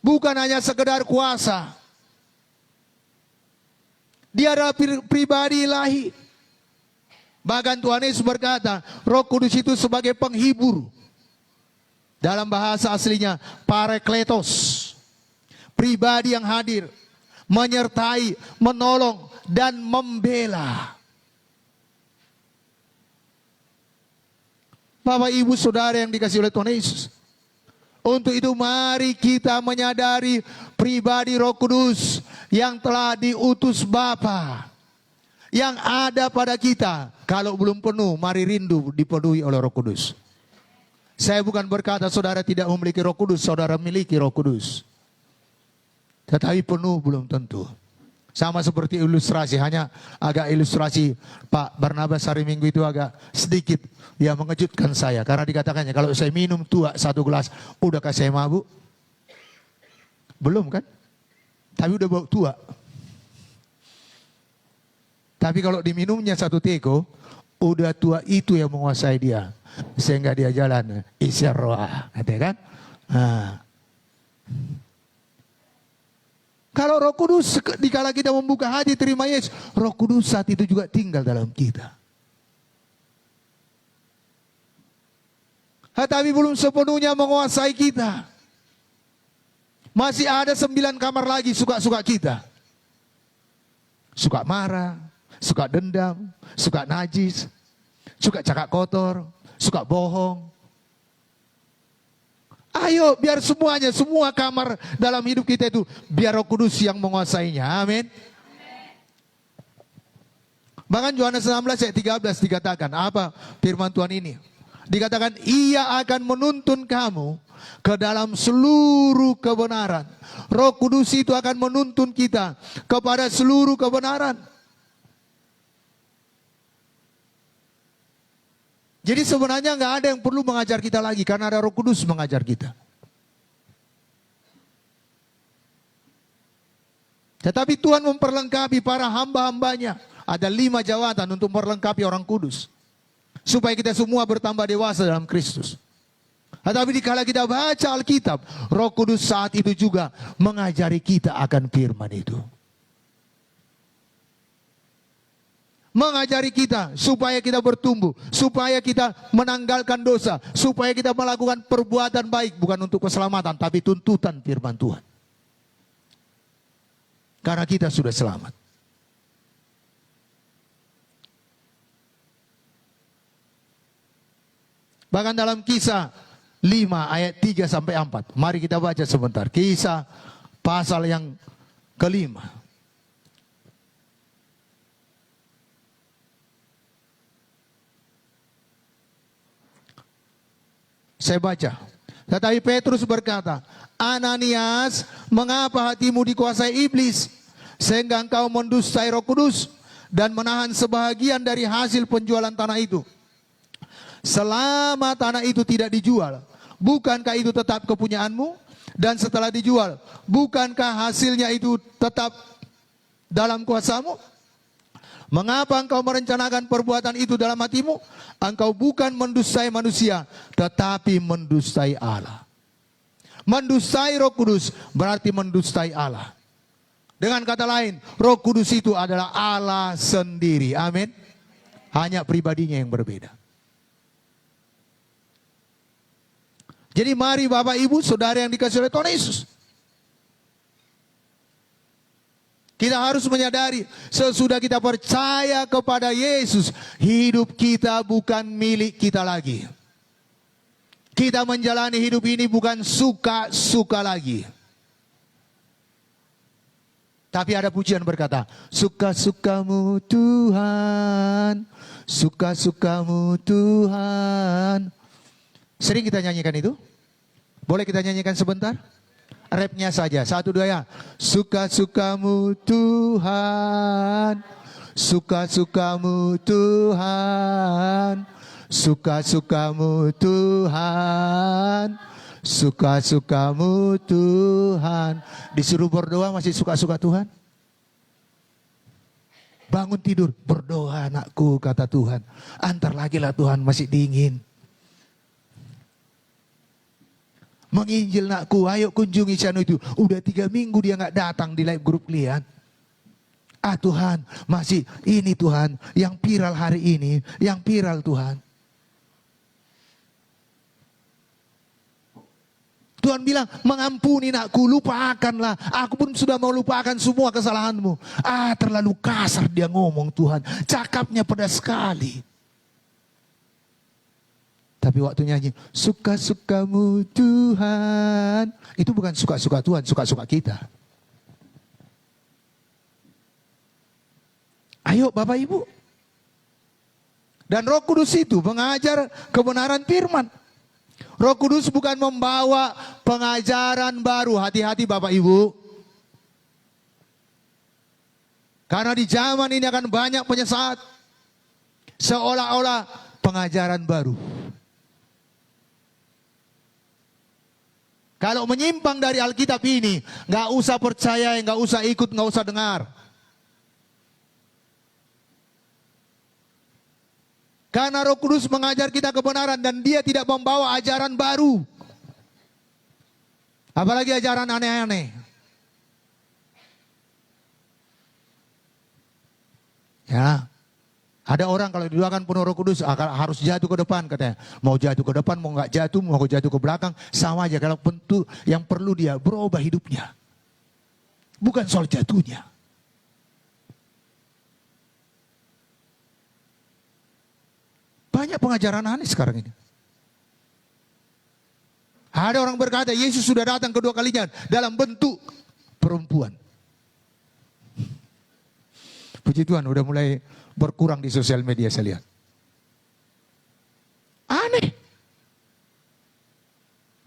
Speaker 3: Bukan hanya sekedar kuasa. Dia adalah pribadi ilahi. Bahkan Tuhan Yesus berkata, Roh Kudus itu sebagai penghibur. Dalam bahasa aslinya, Parakletos. Pribadi yang hadir, menyertai, menolong, dan membela. Bapak, Ibu, Saudara yang dikasihi oleh Tuhan Yesus. Untuk itu mari kita menyadari pribadi Roh Kudus yang telah diutus Bapa. Yang ada pada kita. Kalau belum penuh, mari rindu dipenuhi oleh Roh Kudus. Saya bukan berkata saudara tidak memiliki Roh Kudus, saudara memiliki Roh Kudus. Tetapi penuh belum tentu. Sama seperti ilustrasi, hanya agak ilustrasi Pak Barnabas hari Minggu itu agak sedikit ya mengejutkan saya. Karena dikatakannya kalau saya minum tua 1 gelas, udahkah saya mabuk? Belum kan? Tapi udah bau tua. Tapi kalau diminumnya 1 teko, udah tua itu yang menguasai dia. Sehingga dia jalan isyarrah, kan? Nah. Kalau Roh Kudus dikala kita membuka hati terima Yesus, Roh Kudus saat itu juga tinggal dalam kita. Tetapi belum sepenuhnya menguasai kita. Masih ada 9 kamar lagi suka-suka kita. Suka marah, suka dendam, suka najis, suka cakap kotor, suka bohong. Ayo biar semuanya, semua kamar dalam hidup kita itu biar Roh Kudus yang menguasainya. Amin. Bahkan Yohanes 16 ayat 13 dikatakan, apa firman Tuhan ini? Dikatakan ia akan menuntun kamu ke dalam seluruh kebenaran. Roh Kudus itu akan menuntun kita kepada seluruh kebenaran. Jadi sebenarnya nggak ada yang perlu mengajar kita lagi karena ada Roh Kudus mengajar kita. Tetapi Tuhan memperlengkapi para hamba-hambanya. Ada 5 jawatan untuk memperlengkapi orang kudus. Supaya kita semua bertambah dewasa dalam Kristus. Tetapi dikala kita baca Alkitab, Roh Kudus saat itu juga mengajari kita akan firman itu. Mengajari kita supaya kita bertumbuh, supaya kita menanggalkan dosa, supaya kita melakukan perbuatan baik bukan untuk keselamatan tapi tuntutan firman Tuhan. Karena kita sudah selamat. Bahkan dalam Kisah 5 ayat 3 sampai 4. Mari kita baca sebentar. Kisah pasal yang ke-5. Saya baca. Tetapi Petrus berkata, Ananias, mengapa hatimu dikuasai iblis, sehingga engkau mendustai Roh Kudus dan menahan sebahagian dari hasil penjualan tanah itu? Selama tanah itu tidak dijual, bukankah itu tetap kepunyaanmu? Dan setelah dijual, bukankah hasilnya itu tetap dalam kuasamu? Mengapa engkau merencanakan perbuatan itu dalam hatimu? Engkau bukan mendustai manusia, tetapi mendustai Allah. Mendustai Roh Kudus berarti mendustai Allah. Dengan kata lain, Roh Kudus itu adalah Allah sendiri. Amin. Hanya pribadinya yang berbeda. Jadi mari Bapak Ibu Saudara yang dikasihi oleh Tuhan Yesus, kita harus menyadari sesudah kita percaya kepada Yesus, hidup kita bukan milik kita lagi. Kita menjalani hidup ini bukan suka-suka lagi. Tapi ada pujian berkata, suka-sukamu Tuhan, suka-sukamu Tuhan. Sering kita nyanyikan itu? Boleh kita nyanyikan sebentar? Rapnya saja, 1, 2 ya. Suka-sukamu Tuhan, suka-sukamu Tuhan, suka-sukamu Tuhan, suka-sukamu Tuhan. Disuruh berdoa masih suka-suka Tuhan? Bangun tidur, berdoa anakku kata Tuhan. Antar lagi lah Tuhan, masih dingin. Menginjil nakku, ayo kunjungi channel itu. Udah 3 minggu dia gak datang di live group kalian. Ah Tuhan, masih ini Tuhan, yang viral hari ini, yang viral Tuhan. Tuhan bilang, mengampuni nakku, lupakanlah. Aku pun sudah mau lupakan semua kesalahanmu. Ah, terlalu kasar dia ngomong Tuhan. Cakapnya pedas sekali. Tapi waktu nyanyi, suka-sukamu Tuhan. Itu bukan suka-suka Tuhan, suka-suka kita. Ayo Bapak Ibu. Dan Roh Kudus itu mengajar kebenaran firman. Roh Kudus bukan membawa pengajaran baru. Hati-hati Bapak Ibu. Karena di zaman ini akan banyak penyesat. Seolah-olah pengajaran baru. Kalau menyimpang dari Alkitab ini, nggak usah percaya, nggak usah ikut, nggak usah dengar. Karena Roh Kudus mengajar kita kebenaran dan dia tidak membawa ajaran baru. Apalagi ajaran aneh-aneh. Ya, ada orang kalau didoakan penuh Roh Kudus harus jatuh ke depan katanya. Mau jatuh ke depan, mau nggak jatuh, mau jatuh ke belakang, sama aja. Kalau tentu yang perlu dia berubah hidupnya. Bukan soal jatuhnya. Banyak pengajaran aneh sekarang ini. Ada orang berkata Yesus sudah datang kedua kalinya dalam bentuk perempuan. Puji Tuhan udah mulai berkurang di sosial media saya lihat. Aneh.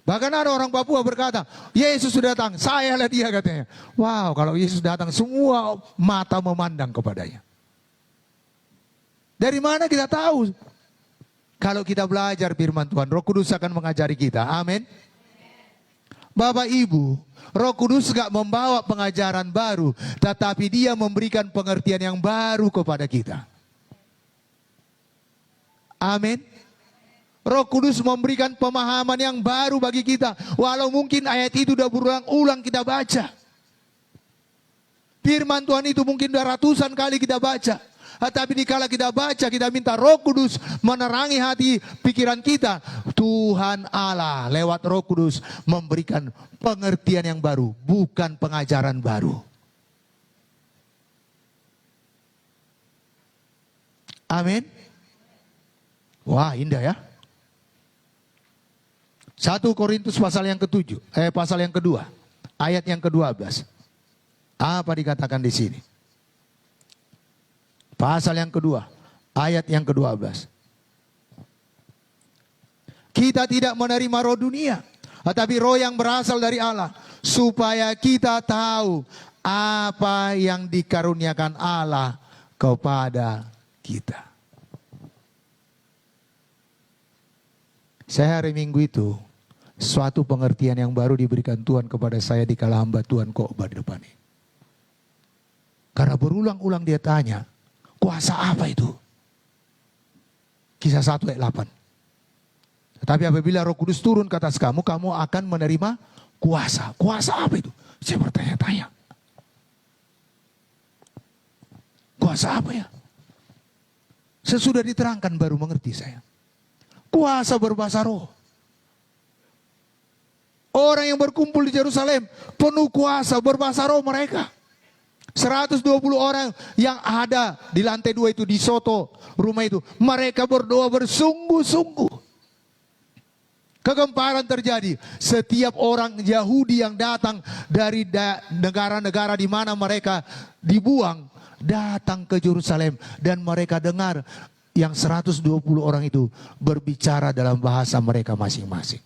Speaker 3: Bahkan ada orang Papua berkata, Yesus sudah datang, saya lihat dia katanya. Wow, kalau Yesus datang semua mata memandang kepadanya. Dari mana kita tahu? Kalau kita belajar firman Tuhan, Roh Kudus akan mengajari kita. Amin. Bapak Ibu, Roh Kudus gak membawa pengajaran baru, tetapi dia memberikan pengertian yang baru kepada kita. Amin. Roh Kudus memberikan pemahaman yang baru bagi kita. Walau mungkin ayat itu udah berulang-ulang kita baca. Firman Tuhan itu mungkin udah ratusan kali kita baca. Tapi dikala kita baca, kita minta Roh Kudus menerangi hati pikiran kita. Tuhan Allah lewat Roh Kudus memberikan pengertian yang baru, bukan pengajaran baru. Amin. Wah, indah ya. 1 Korintus pasal yang ke-7, pasal yang kedua, ayat yang ke-12. Apa dikatakan di sini? Pasal yang kedua, ayat yang ke-12. Kita tidak menerima roh dunia, tetapi roh yang berasal dari Allah, supaya kita tahu apa yang dikaruniakan Allah kepada kita. Saya hari Minggu itu, suatu pengertian yang baru diberikan Tuhan kepada saya di kala hamba Tuhan khotbah di depan ini. Karena berulang-ulang dia tanya, kuasa apa itu? Kisah 1 ayat 8. Tetapi apabila Roh Kudus turun ke atas kamu, kamu akan menerima kuasa. Kuasa apa itu? Saya bertanya-tanya. Kuasa apa ya? Sesudah diterangkan baru mengerti saya. Kuasa berbahasa roh. Orang yang berkumpul di Yerusalem penuh kuasa berbahasa roh mereka. 120 orang yang ada di lantai 2 itu, di soto rumah itu, mereka berdoa bersungguh-sungguh. Kegemparan terjadi. Setiap orang Yahudi yang datang dari negara-negara di mana mereka dibuang, datang ke Yerusalem. Dan mereka dengar yang 120 orang itu berbicara dalam bahasa mereka masing-masing.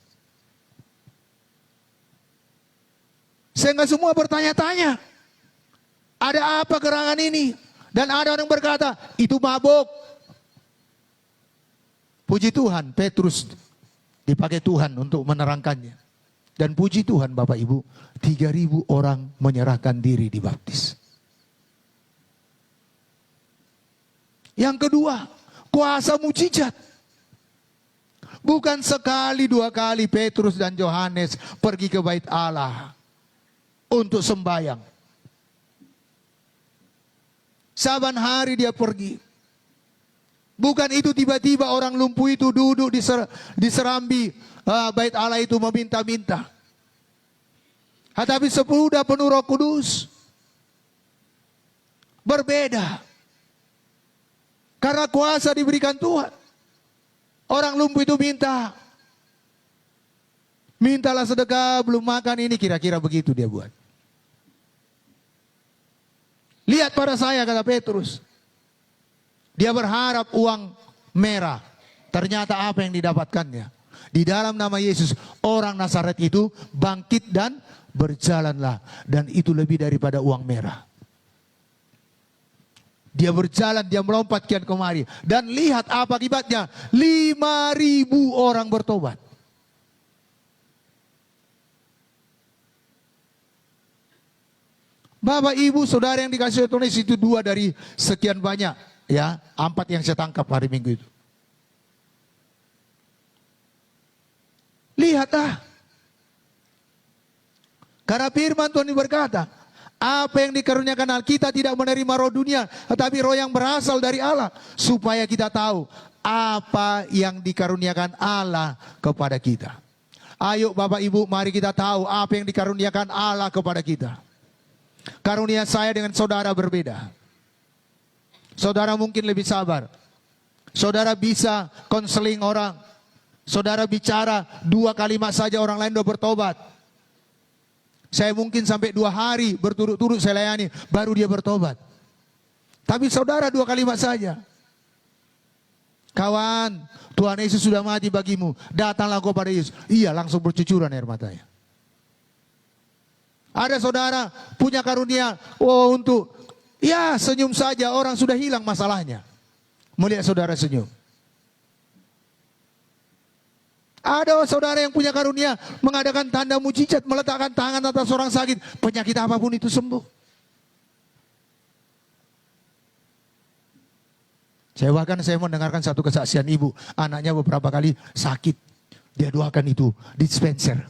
Speaker 3: Sehingga semua bertanya-tanya, ada apa gerangan ini? Dan ada orang berkata, itu mabuk. Puji Tuhan, Petrus dipakai Tuhan untuk menerangkannya. Dan puji Tuhan Bapak Ibu, 3.000 orang menyerahkan diri dibaptis. Yang kedua, kuasa mujizat. Bukan sekali dua kali Petrus dan Yohanes pergi ke bait Allah untuk sembahyang. Saban hari dia pergi. Bukan itu tiba-tiba orang lumpuh itu duduk di serambi bait Allah itu meminta-minta. Tetapi sesudah penuh Roh Kudus berbeda. Karena kuasa diberikan Tuhan. Orang lumpuh itu minta. Mintalah sedekah, belum makan ini, kira-kira begitu dia buat. Lihat pada saya, kata Petrus. Dia berharap uang merah. Ternyata apa yang didapatkannya? Di dalam nama Yesus, orang Nazaret itu bangkit dan berjalanlah. Dan itu lebih daripada uang merah. Dia berjalan, dia melompat kian kemari. Dan lihat apa akibatnya. 5.000 orang bertobat. Bapak, Ibu, Saudara yang dikasihi Tuhan, itu 2 dari sekian banyak. Ya, 4 yang saya tangkap hari Minggu itu. Lihatlah. Karena firman Tuhan ini berkata, apa yang dikaruniakan Allah, kita tidak menerima roh dunia, tetapi roh yang berasal dari Allah. Supaya kita tahu apa yang dikaruniakan Allah kepada kita. Ayo Bapak Ibu, mari kita tahu apa yang dikaruniakan Allah kepada kita. Karunia saya dengan saudara berbeda. Saudara mungkin lebih sabar. Saudara bisa konseling orang. Saudara bicara 2 kalimat saja orang lain sudah bertobat. Saya mungkin sampai 2 hari berturut-turut saya layani, baru dia bertobat. Tapi saudara 2 kalimat saja. Kawan, Tuhan Yesus sudah mati bagimu. Datanglah kepada Yesus. Iya, langsung bercucuran air matanya. Ada saudara punya karunia, untuk ya senyum saja, orang sudah hilang masalahnya. Melihat saudara senyum. Ada saudara yang punya karunia mengadakan tanda mujizat, meletakkan tangan atas orang sakit, penyakit apapun itu sembuh. Saya mendengarkan satu kesaksian ibu, anaknya beberapa kali sakit, dia doakan itu dispenser.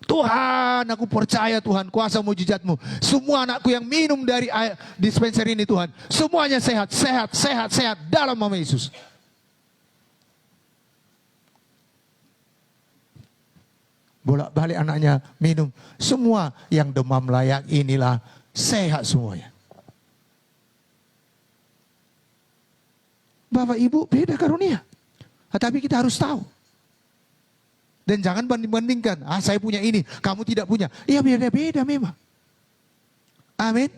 Speaker 3: Tuhan, aku percaya Tuhan, kuasa mujizatmu. Semua anakku yang minum dari dispenser ini Tuhan, semuanya sehat, sehat, sehat, sehat dalam nama Yesus. Bolak-balik anaknya minum. Semua yang demam layak inilah sehat semuanya. Bapak Ibu beda karunia. Tapi kita harus tahu. Dan jangan banding-bandingkan. Saya punya ini, kamu tidak punya. Iya, beda-beda memang. Amin.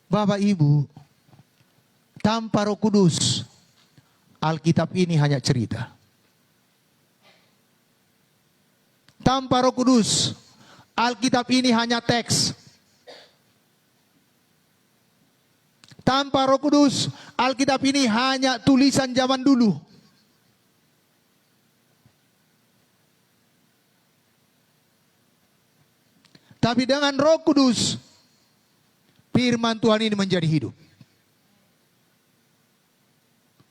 Speaker 3: Bapak Ibu, tanpa Roh Kudus, Alkitab ini hanya cerita. Tanpa Roh Kudus, Alkitab ini hanya teks. Tanpa Roh Kudus, Alkitab ini hanya tulisan zaman dulu. Tapi dengan Roh Kudus, firman Tuhan ini menjadi hidup.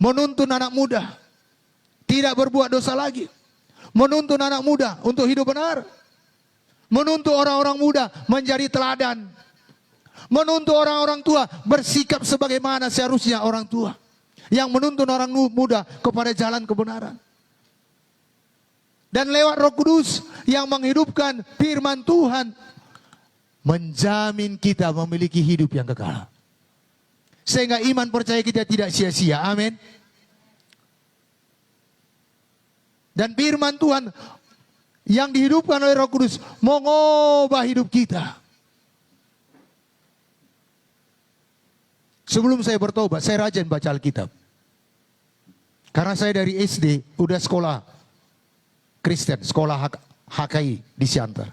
Speaker 3: Menuntun anak muda tidak berbuat dosa lagi. Menuntun anak muda untuk hidup benar. Menuntun orang-orang muda menjadi teladan. Menuntun orang-orang tua bersikap sebagaimana seharusnya orang tua. Yang menuntun orang muda kepada jalan kebenaran. Dan lewat Roh Kudus yang menghidupkan firman Tuhan, menjamin kita memiliki hidup yang kekal. Sehingga iman percaya kita tidak sia-sia. Amin. Dan firman Tuhan yang dihidupkan oleh Roh Kudus mengubah hidup kita. Sebelum saya bertobat, saya rajin baca Alkitab. Karena saya dari SD udah sekolah Kristen, sekolah HKI di Siantar.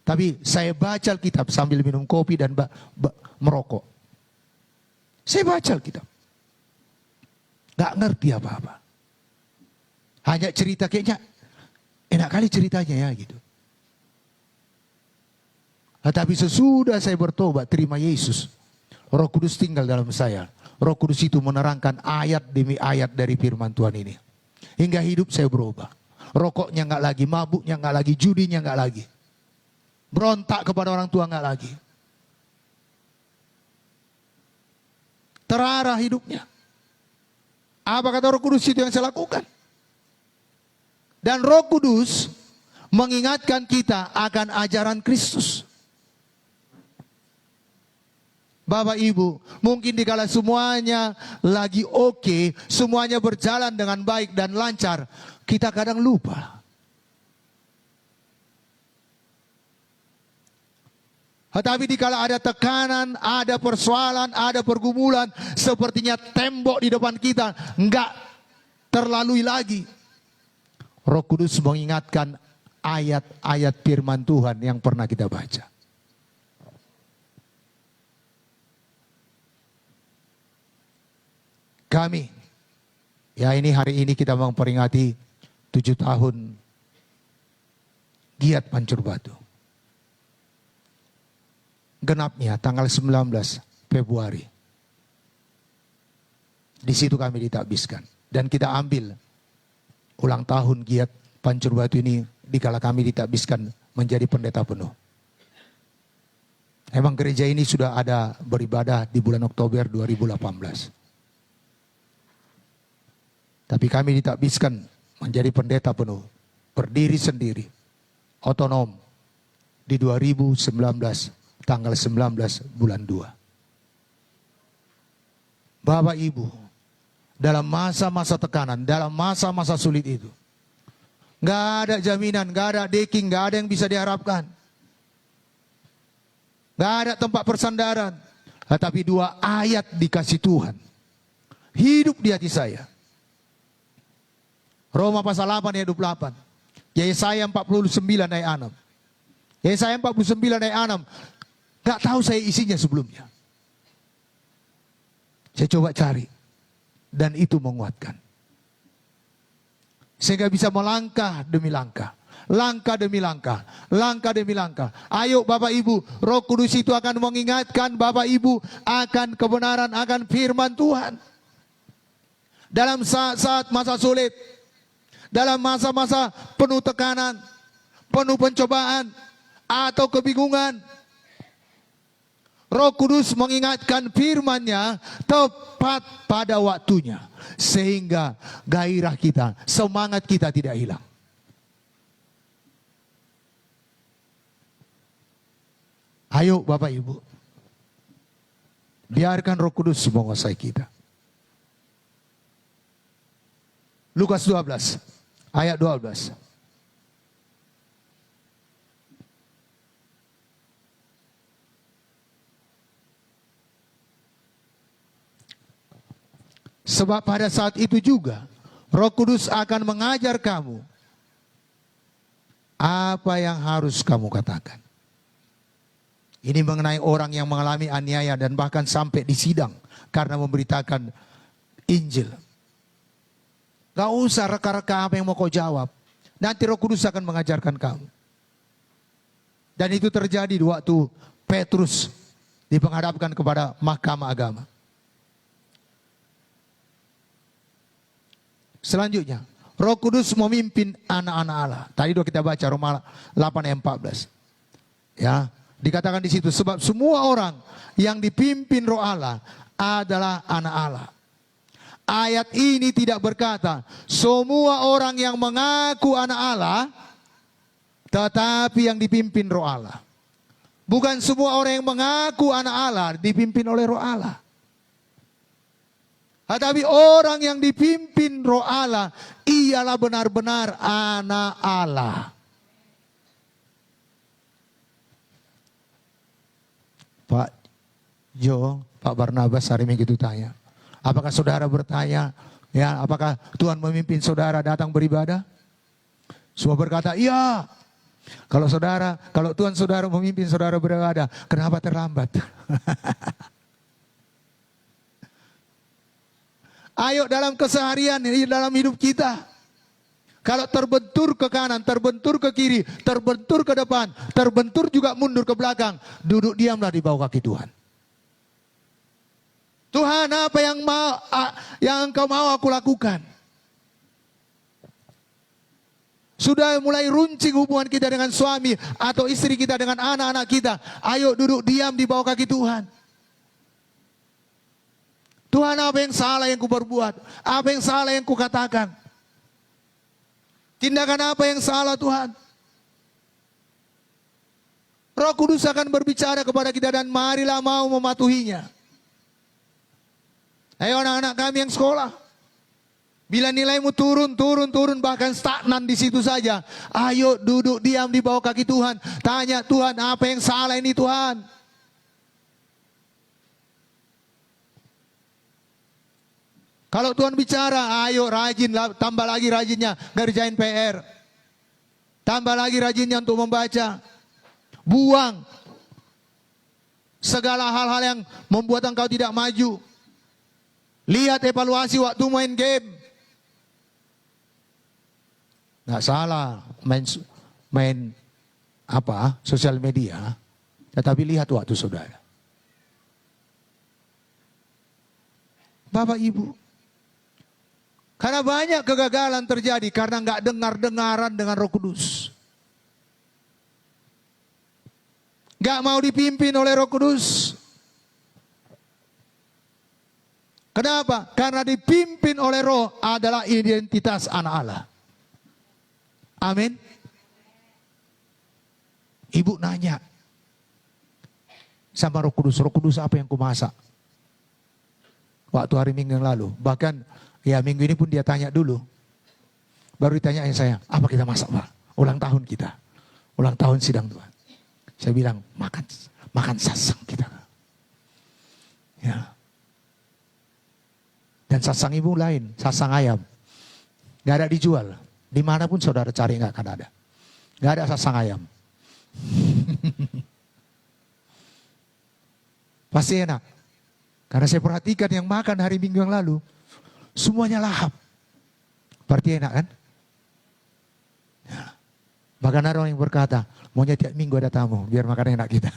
Speaker 3: Tapi saya baca Alkitab sambil minum kopi dan merokok. Saya baca Alkitab. Gak ngerti apa-apa. Hanya cerita kayaknya enak kali ceritanya ya gitu. Tetapi sesudah saya bertobat, terima Yesus, Roh Kudus tinggal dalam saya. Roh Kudus itu menerangkan ayat demi ayat dari firman Tuhan ini. Hingga hidup saya berubah. Rokoknya nggak lagi, mabuknya nggak lagi, judinya nggak lagi. Berontak kepada orang tua nggak lagi. Terarah hidupnya. Apa kata Roh Kudus itu yang saya lakukan? Dan Roh Kudus mengingatkan kita akan ajaran Kristus. Bapak Ibu, mungkin dikala semuanya lagi oke, semuanya berjalan dengan baik dan lancar, kita kadang lupa. Tetapi dikala ada tekanan, ada persoalan, ada pergumulan, sepertinya tembok di depan kita enggak terlalui lagi. Roh Kudus mengingatkan ayat-ayat firman Tuhan yang pernah kita baca. Kami, ya ini hari ini kita memperingati 7 tahun Giat Pancur Batu. Genapnya tanggal 19 Februari. Di situ kami ditakbiskan. Dan kita ambil ulang tahun Giat Pancur Batu ini dikala kami ditakbiskan menjadi pendeta penuh. Emang gereja ini sudah ada beribadah di bulan Oktober 2018. Tapi kami ditakbiskan menjadi pendeta penuh. Berdiri sendiri. Otonom. Di 2019 tanggal 19 bulan 2. Bapak Ibu, dalam masa-masa tekanan, dalam masa-masa sulit itu, gak ada jaminan, gak ada decking, gak ada yang bisa diharapkan. Gak ada tempat persandaran. Tetapi 2 ayat dikasih Tuhan hidup di hati saya. Roma pasal 8 ayat 28. Yesaya 49 ayat 6. Yesaya 49 ayat 6. Gak tahu saya isinya sebelumnya. Saya coba cari. Dan itu menguatkan. Sehingga bisa melangkah demi langkah. Langkah demi langkah. Langkah demi langkah. Ayo Bapak Ibu. Roh Kudus itu akan mengingatkan Bapak Ibu akan kebenaran, akan firman Tuhan. Dalam saat-saat masa sulit. Dalam masa-masa penuh tekanan. Penuh pencobaan. Atau kebingungan. Roh Kudus mengingatkan firman-Nya tepat pada waktunya. Sehingga gairah kita, semangat kita tidak hilang. Ayo Bapak Ibu. Biarkan Roh Kudus menguasai kita. Lukas 12 ayat 12. Sebab pada saat itu juga Roh Kudus akan mengajar kamu apa yang harus kamu katakan. Ini mengenai orang yang mengalami aniaya dan bahkan sampai di sidang karena memberitakan Injil. Gak usah reka-reka apa yang mau kau jawab. Nanti Roh Kudus akan mengajarkan kamu. Dan itu terjadi di waktu Petrus dipenghadapkan kepada mahkamah agama. Selanjutnya, Roh Kudus memimpin anak-anak Allah. Tadi sudah kita baca Roma 8 ayat 14. Ya, dikatakan di situ sebab semua orang yang dipimpin Roh Allah adalah anak Allah. Ayat ini tidak berkata semua orang yang mengaku anak Allah tetapi yang dipimpin Roh Allah. Bukan semua orang yang mengaku anak Allah dipimpin oleh Roh Allah. Tetapi orang yang dipimpin Roh Allah, ialah benar-benar anak Allah. Pak Jo, Pak Barnabas hari Minggu itu tanya, apakah saudara bertanya, ya, apakah Tuhan memimpin saudara datang beribadah? Semua berkata, iya. Kalau Tuhan saudara memimpin saudara beribadah, kenapa terlambat? Ayo dalam keseharian, dalam hidup kita. Kalau terbentur ke kanan, terbentur ke kiri, terbentur ke depan, terbentur juga mundur ke belakang, duduk diamlah di bawah kaki Tuhan. Tuhan, apa yang Engkau mau aku lakukan? Sudah mulai runcing hubungan kita dengan suami atau istri kita dengan anak-anak kita. Ayo duduk diam di bawah kaki Tuhan. Tuhan, apa yang salah yang ku berbuat? Apa yang salah yang ku katakan? Tindakan apa yang salah Tuhan? Roh Kudus akan berbicara kepada kita dan marilah mau mematuhinya. Ayo anak-anak kami yang sekolah. Bila nilaimu turun bahkan stagnan di situ saja. Ayo duduk diam di bawah kaki Tuhan. Tanya Tuhan, apa yang salah ini Tuhan? Kalau Tuhan bicara, ayo rajin, tambah lagi rajinnya, ngerjain PR. Tambah lagi rajinnya untuk membaca. Buang segala hal-hal yang membuat engkau tidak maju. Lihat evaluasi waktu main game. Nggak salah main sosial media. Tetapi lihat waktu saudara. Bapak Ibu. Karena banyak kegagalan terjadi karena nggak dengar-dengaran dengan Roh Kudus. Nggak mau dipimpin oleh Roh Kudus. Kenapa? Karena dipimpin oleh Roh adalah identitas anak Allah. Amin. Ibu nanya sama Roh Kudus apa yang kumasak? Waktu hari Minggu yang lalu, bahkan ya minggu ini pun dia tanya dulu. Baru ditanyain saya, apa kita masak Pak? Ulang tahun kita. Ulang tahun sidang Tuhan. Saya bilang, makan sasang kita. Ya. Dan sasang ibu lain, sasang ayam. Gak ada dijual. Dimanapun saudara cari gak akan ada. Gak ada sasang ayam. Pasti enak. Karena saya perhatikan yang makan hari Minggu yang lalu. Semuanya lahap. Berarti enak kan? Ya. Bahkan ada orang yang berkata, maunya tiap minggu ada tamu, biar makan enak kita.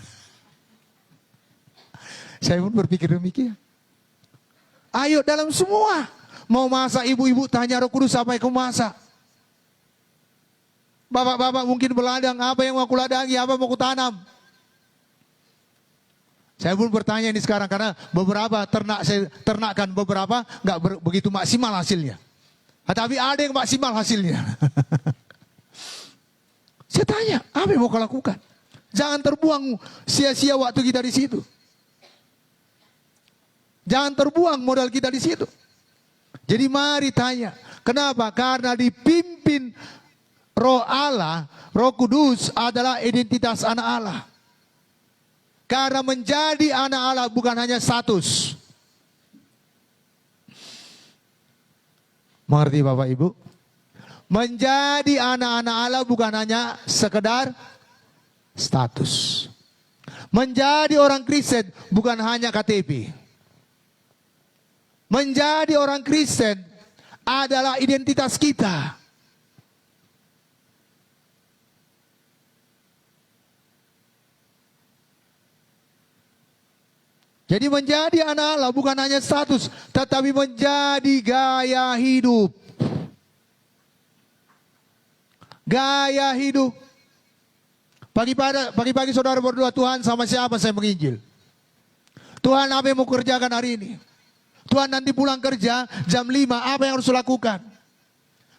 Speaker 3: Saya pun berpikir demikian. Ayo dalam semua. Mau masak ibu-ibu tanya Roh Kudus apa yang kau masak. Bapak-bapak mungkin berladang, apa yang mau aku ladangi, apa mau aku tanam. Saya pun bertanya ini sekarang karena beberapa saya ternakkan beberapa nggak begitu maksimal hasilnya. Tapi ada yang maksimal hasilnya. Saya tanya, apa yang mau kau lakukan? Jangan terbuang sia-sia waktu kita di situ. Jangan terbuang modal kita di situ. Jadi mari tanya, kenapa? Karena dipimpin Roh Allah, Roh Kudus adalah identitas anak Allah. Karena menjadi anak Allah bukan hanya status. Mengerti Bapak Ibu? Menjadi anak-anak Allah bukan hanya sekedar status. Menjadi orang Kristen bukan hanya KTP. Menjadi orang Kristen adalah identitas kita. Jadi menjadi anak Allah bukan hanya status, tetapi menjadi gaya hidup. Gaya hidup. Pagi-pagi saudara berdoa, Tuhan sama siapa saya menginjil? Tuhan apa yang mau kerjakan hari ini? Tuhan nanti pulang kerja jam 5, apa yang harus lakukan?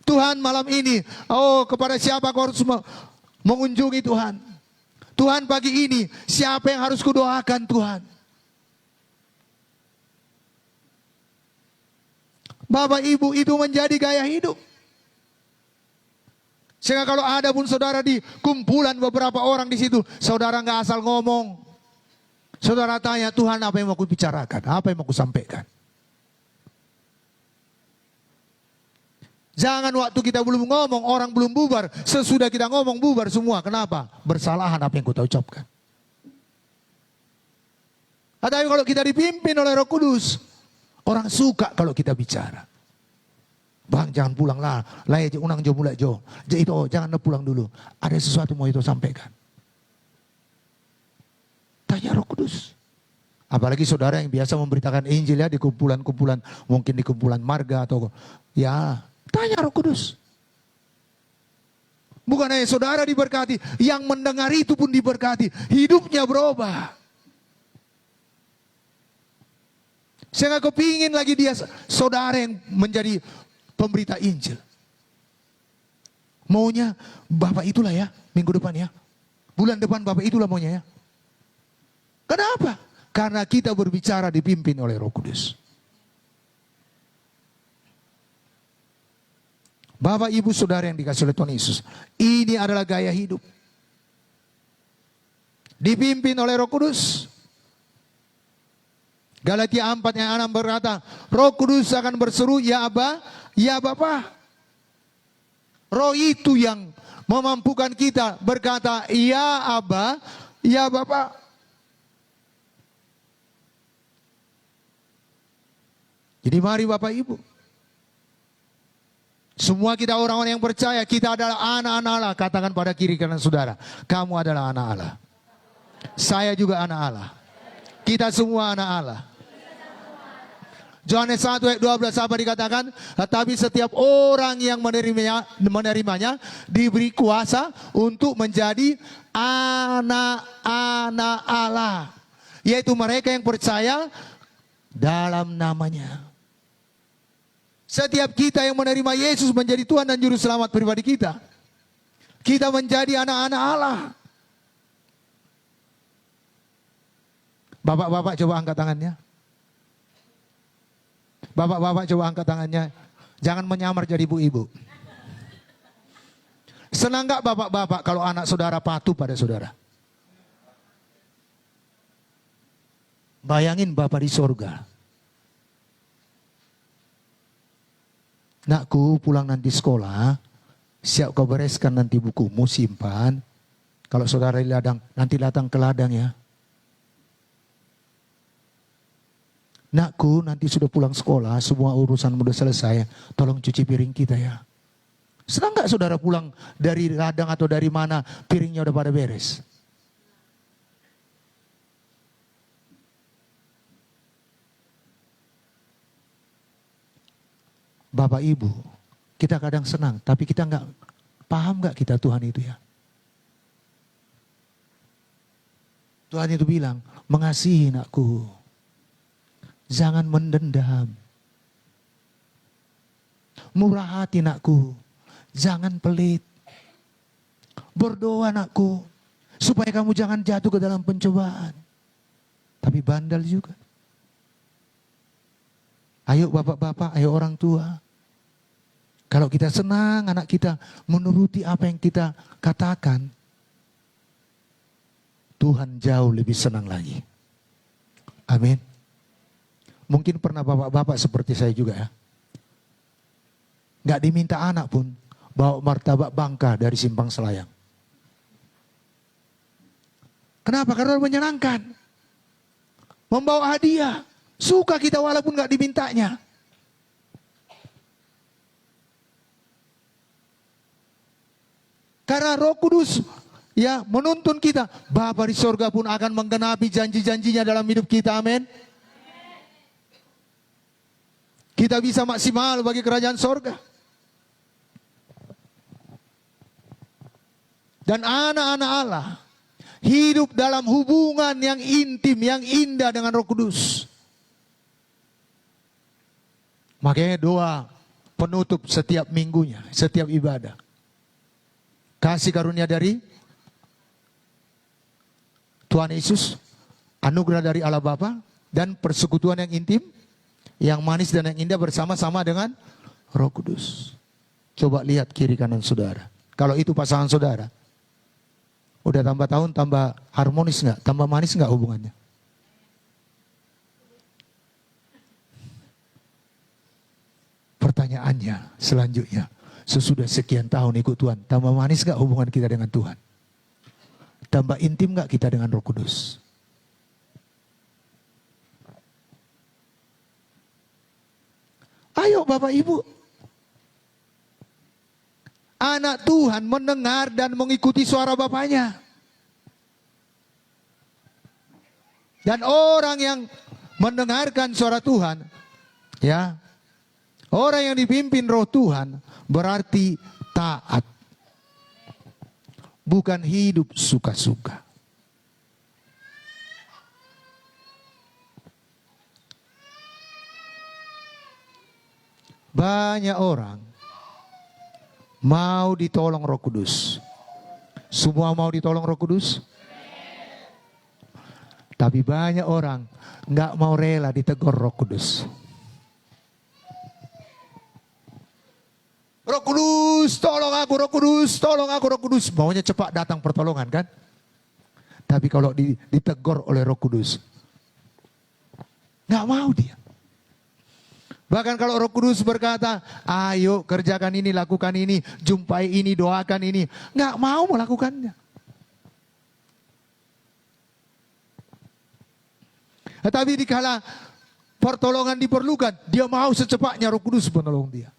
Speaker 3: Tuhan malam ini, kepada siapa kau harus mengunjungi Tuhan? Tuhan pagi ini, siapa yang harus kudoakan Tuhan? Bapak Ibu, itu menjadi gaya hidup. Sehingga kalau ada pun saudara di kumpulan beberapa orang di situ, saudara nggak asal ngomong. Saudara tanya, Tuhan apa yang mau kubicarakan? Apa yang mau kusampaikan? Jangan waktu kita belum ngomong, orang belum bubar. Sesudah kita ngomong, bubar semua. Kenapa? Bersalahan apa yang kita ucapkan. Tapi kalau kita dipimpin oleh Roh Kudus, orang suka kalau kita bicara. Bang, jangan pulang lah. Lai aja unang jo mulai jo. Itu jangan pulang dulu. Ada sesuatu mau itu sampaikan. Tanya Roh Kudus. Apalagi saudara yang biasa memberitakan Injil ya di kumpulan-kumpulan, mungkin di kumpulan marga atau ya, tanya Roh Kudus. Bukan hanya saudara diberkati, yang mendengar itu pun diberkati. Hidupnya berubah. Saya gak kepingin lagi dia saudara yang menjadi pemberita Injil. Maunya Bapak itulah ya, minggu depan ya. Bulan depan Bapak itulah maunya ya. Kenapa? Karena kita berbicara dipimpin oleh Roh Kudus. Bapak Ibu Saudara yang dikasih oleh Tuhan Yesus, ini adalah gaya hidup. Dipimpin oleh Roh Kudus. Galatia 4 yang 6 berkata, Roh Kudus akan berseru, ya Aba, ya Bapa. Roh itu yang memampukan kita berkata, ya Aba, ya Bapa. Jadi mari Bapak Ibu. Semua kita orang-orang yang percaya kita adalah anak-anak Allah. Katakan pada kiri kanan saudara, kamu adalah anak Allah. Saya juga anak Allah. Kita semua anak Allah. Yohanes 1 ayat 12 apa dikatakan? Tetapi setiap orang yang menerimanya diberi kuasa untuk menjadi anak-anak Allah. Yaitu mereka yang percaya dalam namanya. Setiap kita yang menerima Yesus menjadi Tuhan dan Juru Selamat pribadi kita. Kita menjadi anak-anak Allah. Bapak-bapak coba angkat tangannya. Bapak-bapak coba angkat tangannya. Jangan menyamar jadi ibu-ibu. Senang gak bapak-bapak kalau anak saudara patuh pada saudara? Bayangin Bapak di sorga. Nakku, pulang nanti sekolah, siap kau bereskan nanti bukumu, simpan. Kalau saudara di ladang, nanti datang ke ladang ya. Nakku, nanti sudah pulang sekolah, semua urusan sudah selesai, tolong cuci piring kita ya. Senang gak saudara pulang dari ladang atau dari mana, piringnya udah pada beres? Bapak Ibu, kita kadang senang, tapi kita nggak paham nggak kita Tuhan itu ya. Tuhan itu bilang, mengasihi anakku, jangan mendendam. Murah hati anakku, jangan pelit. Berdoa anakku, supaya kamu jangan jatuh ke dalam pencobaan. Tapi bandel juga. Ayo bapak-bapak, ayo orang tua. Kalau kita senang anak kita menuruti apa yang kita katakan, Tuhan jauh lebih senang lagi. Amin. Mungkin pernah bapak-bapak seperti saya juga ya. Gak diminta anak pun, bawa martabak bangka dari Simpang Selayang. Kenapa? Karena menyenangkan. Membawa hadiah. Suka kita walaupun gak dimintanya. Karena Roh Kudus ya menuntun kita. Bapa di sorga pun akan menggenapi janji-janjinya dalam hidup kita. Amin. Kita bisa maksimal bagi kerajaan sorga. Dan anak-anak Allah hidup dalam hubungan yang intim, yang indah dengan Roh Kudus. Makanya doa penutup setiap minggunya, setiap ibadah. Kasih karunia dari Tuhan Yesus, anugerah dari Allah Bapa, dan persekutuan yang intim Yang manis dan yang indah bersama-sama dengan Roh Kudus. Coba lihat kiri kanan saudara. Kalau itu pasangan saudara, udah tambah tahun tambah harmonis nggak? Tambah manis nggak hubungannya? Pertanyaannya selanjutnya, sesudah sekian tahun ikut Tuhan, tambah manis nggak hubungan kita dengan Tuhan? Tambah intim nggak kita dengan Roh Kudus? Ayo Bapak Ibu. Anak Tuhan mendengar dan mengikuti suara Bapaknya. Dan orang yang mendengarkan suara Tuhan, ya, orang yang dipimpin Roh Tuhan berarti taat. Bukan hidup suka-suka. Banyak orang mau ditolong Roh Kudus. Semua mau ditolong Roh Kudus? Tapi banyak orang nggak mau rela ditegur Roh Kudus. Roh Kudus, tolong aku, Roh Kudus, tolong aku, Roh Kudus. Maunya cepat datang pertolongan kan? Tapi kalau ditegur oleh Roh Kudus, nggak mau dia. Bahkan kalau Roh Kudus berkata, ayo kerjakan ini, lakukan ini, jumpai ini, doakan ini. Nggak mau melakukannya. Tetapi dikala pertolongan diperlukan, dia mau secepatnya Roh Kudus menolong dia.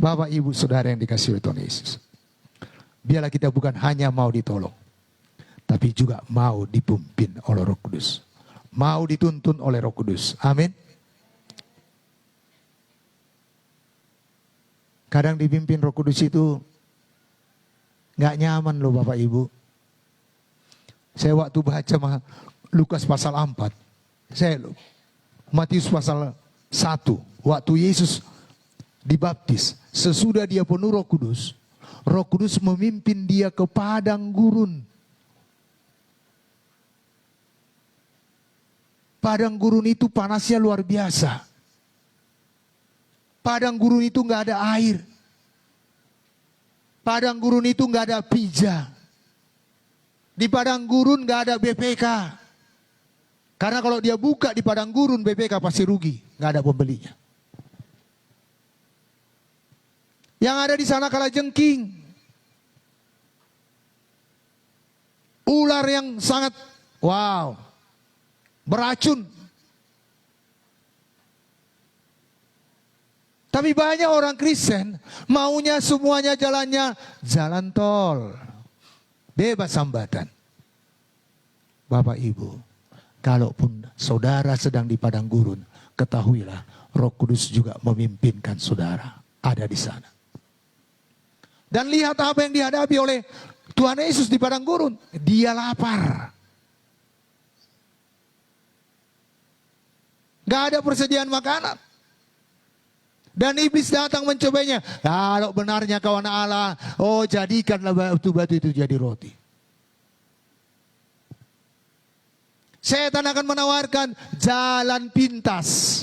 Speaker 3: Bapak, Ibu, Saudara yang dikasihi oleh Tuhan Yesus. Biarlah kita bukan hanya mau ditolong, tapi juga mau dipimpin oleh Roh Kudus. Mau dituntun oleh Roh Kudus. Amin. Kadang dipimpin Roh Kudus itu nggak nyaman loh Bapak Ibu. Saya waktu baca Lukas pasal 4. Matius pasal 1. Waktu Yesus dibaptis. Sesudah dia penuh Roh Kudus. Roh Kudus memimpin dia ke padang gurun. Padang gurun itu panasnya luar biasa. Padang gurun itu nggak ada air. Padang gurun itu nggak ada pija. Di padang gurun nggak ada BPK. Karena kalau dia buka di padang gurun BPK pasti rugi, nggak ada pembelinya. Yang ada di sana kalajengking, ular yang sangat beracun. Tapi banyak orang Kristen maunya semuanya jalannya jalan tol, bebas hambatan. Bapak Ibu, kalaupun saudara sedang di padang gurun, ketahuilah Roh Kudus juga memimpinkan saudara ada di sana. Dan lihat apa yang dihadapi oleh Tuhan Yesus di padang gurun. Dia lapar. Gak ada persediaan makanan. Dan iblis datang mencobanya. Kalau benarnya kau anak Allah, jadikanlah batu-batu itu jadi roti. Setan akan menawarkan jalan pintas.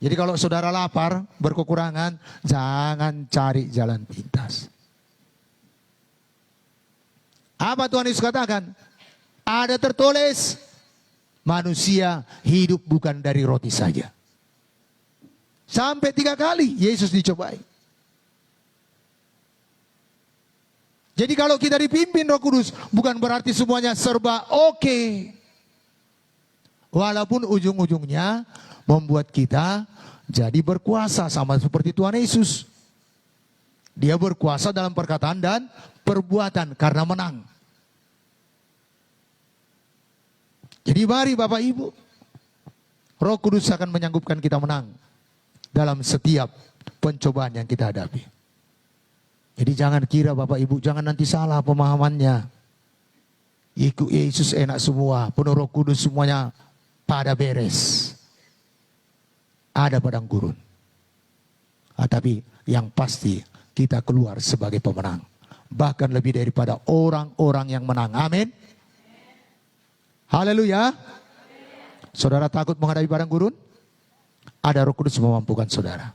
Speaker 3: Jadi kalau saudara lapar, berkekurangan, jangan cari jalan pintas. Apa Tuhan Yesus katakan? Ada tertulis, manusia hidup bukan dari roti saja. Sampai 3 kali Yesus dicobai. Jadi kalau kita dipimpin Roh Kudus, bukan berarti semuanya serba oke. Walaupun ujung-ujungnya membuat kita jadi berkuasa sama seperti Tuhan Yesus. Dia berkuasa dalam perkataan dan perbuatan karena menang. Jadi mari Bapak Ibu, Roh Kudus akan menyanggupkan kita menang dalam setiap pencobaan yang kita hadapi. Jadi jangan kira Bapak Ibu, jangan nanti salah pemahamannya. Ikut Yesus enak semua, penuh Roh Kudus semuanya pada beres. Ada padang gurun. Tapi yang pasti kita keluar sebagai pemenang. Bahkan lebih daripada orang-orang yang menang. Amin. Haleluya. Saudara takut menghadapi padang gurun? Ada Roh Kudus memampukan saudara.